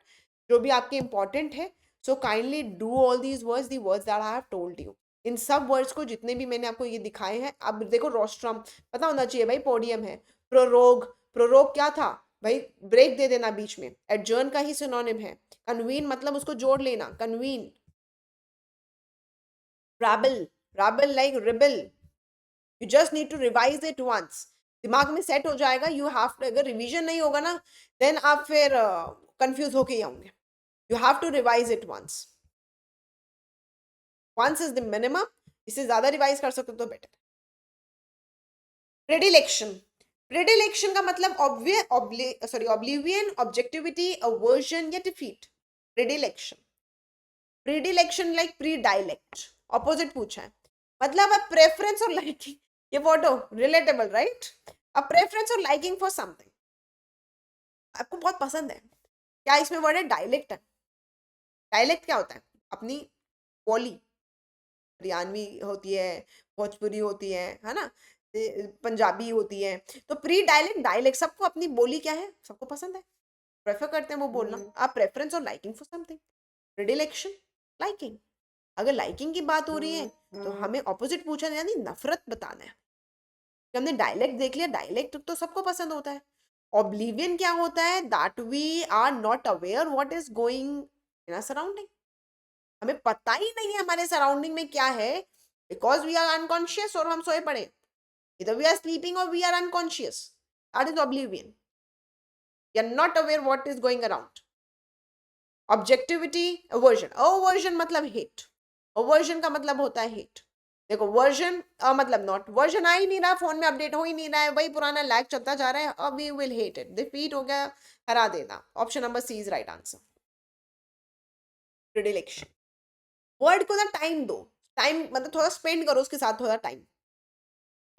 जो भी आपके important है। So kindly do all these words, the words that I have told you. इन सब वर्ड्स को, जितने भी मैंने आपको ये दिखाए हैं, अब देखो, रोस्ट्रम पता होना चाहिए भाई, पोडियम है। प्रोरोग, प्रोरोग क्या था भाई? ब्रेक दे देना बीच में। एडजर्न का ही सिनोनिम है। कन्वीन मतलब उसको जोड़ लेना, convene. Rabble, rabble like rebel, you just need to revise it once, दिमाग में सेट हो जाएगा। यू हैव टू, अगर रिवीजन नहीं होगा ना, देन आप फिर कंफ्यूज होके ही आऊंगे। You have to revise it once, once is the minimum. इससे ज्यादा रिवाइज कर सकते हो तो बेटर। प्रेडिलेक्शन, प्रेडिलेक्शन का मतलब ऑब्लिवियन, ऑब्जेक्टिविटी, अवर्जन या defeat. Predilection, predilection like pre dialect, opposite पूछा है। मतलब अब प्रेफरेंस और लाइकिंग, ये फोटो रिलेटेबल, राइट? अब प्रेफरेंस और लाइकिंग फॉर समथिंग आपको बहुत पसंद है, क्या इसमें वर्ड है? डायलेक्ट है। डायलेक्ट क्या होता है? अपनी बोली, हरियाणवी होती है, भोजपुरी होती है ना, पंजाबी होती है। तो प्री डायलेक्ट, डायलेक्ट, सबको अपनी बोली क्या है, सबको पसंद है, प्रेफर करते हैं वो बोलना। आप प्रेफरेंस और लाइकिंग फॉर समथिंग, प्रीडिलेक्शन, लाइकिंग। अगर लाइकिंग की बात हो रही है तो हमें ऑपोजिट पूछना है, यानी नफरत बताना है। हमने डायलेक्ट देख लिया, डायलेक्ट तो सबको पसंद होता है। ऑब्लिवियन क्या होता है? That we are not aware what is going in our surrounding, हमें पता ही नहीं है हमारे सराउंडिंग में क्या है, बिकॉज वी आर अनकॉन्शियस और हम सोए पड़े, इधर वी आर स्लीपिंग और we are unconscious, that is oblivion, we are not aware what is going around. Objectivity, aversion, aversion मतलब हेट, अवर्जन का मतलब होता है हेट। देखो वर्जन मतलब नॉट, वर्जन आ ही नहीं रहा, फोन में अपडेट हो ही नहीं रहा है, वही पुराना लैग चलता जा रहा है, अब we will hate it, defeat हो गया, हरा देना। Option number C is right answer. Predilection, word को ना टाइम दो, टाइम मतलब थोड़ा स्पेंड करो उसके साथ, थोड़ा time,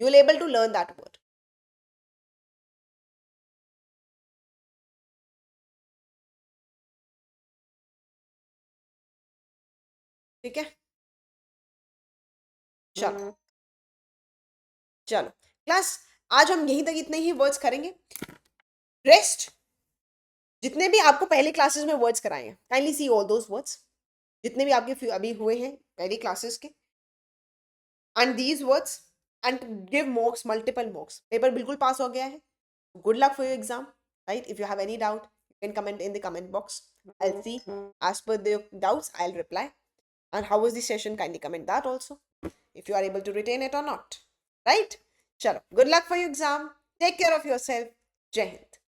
you will able to learn that word. ठीक है, चलो चलो क्लास, आज हम यहीं तक इतने ही वर्ड्स करेंगे। रेस्ट, जितने भी आपको पहले क्लासेस में वर्ड्स कराए हैं, kindly see all those words, जितने भी आपके अभी हुए हैं पहली क्लासेस के, and these words, and give marks, multiple marks. Paper बिल्कुल पास हो गया है, good luck for your exam, right? If you have any doubt you can comment in the comment box, I'll see, as per the doubts I'll reply, and how was the session, kindly comment that also, if you are able to retain it or not, right? Chalo, good luck for your exam, take care of yourself, Jai Hind.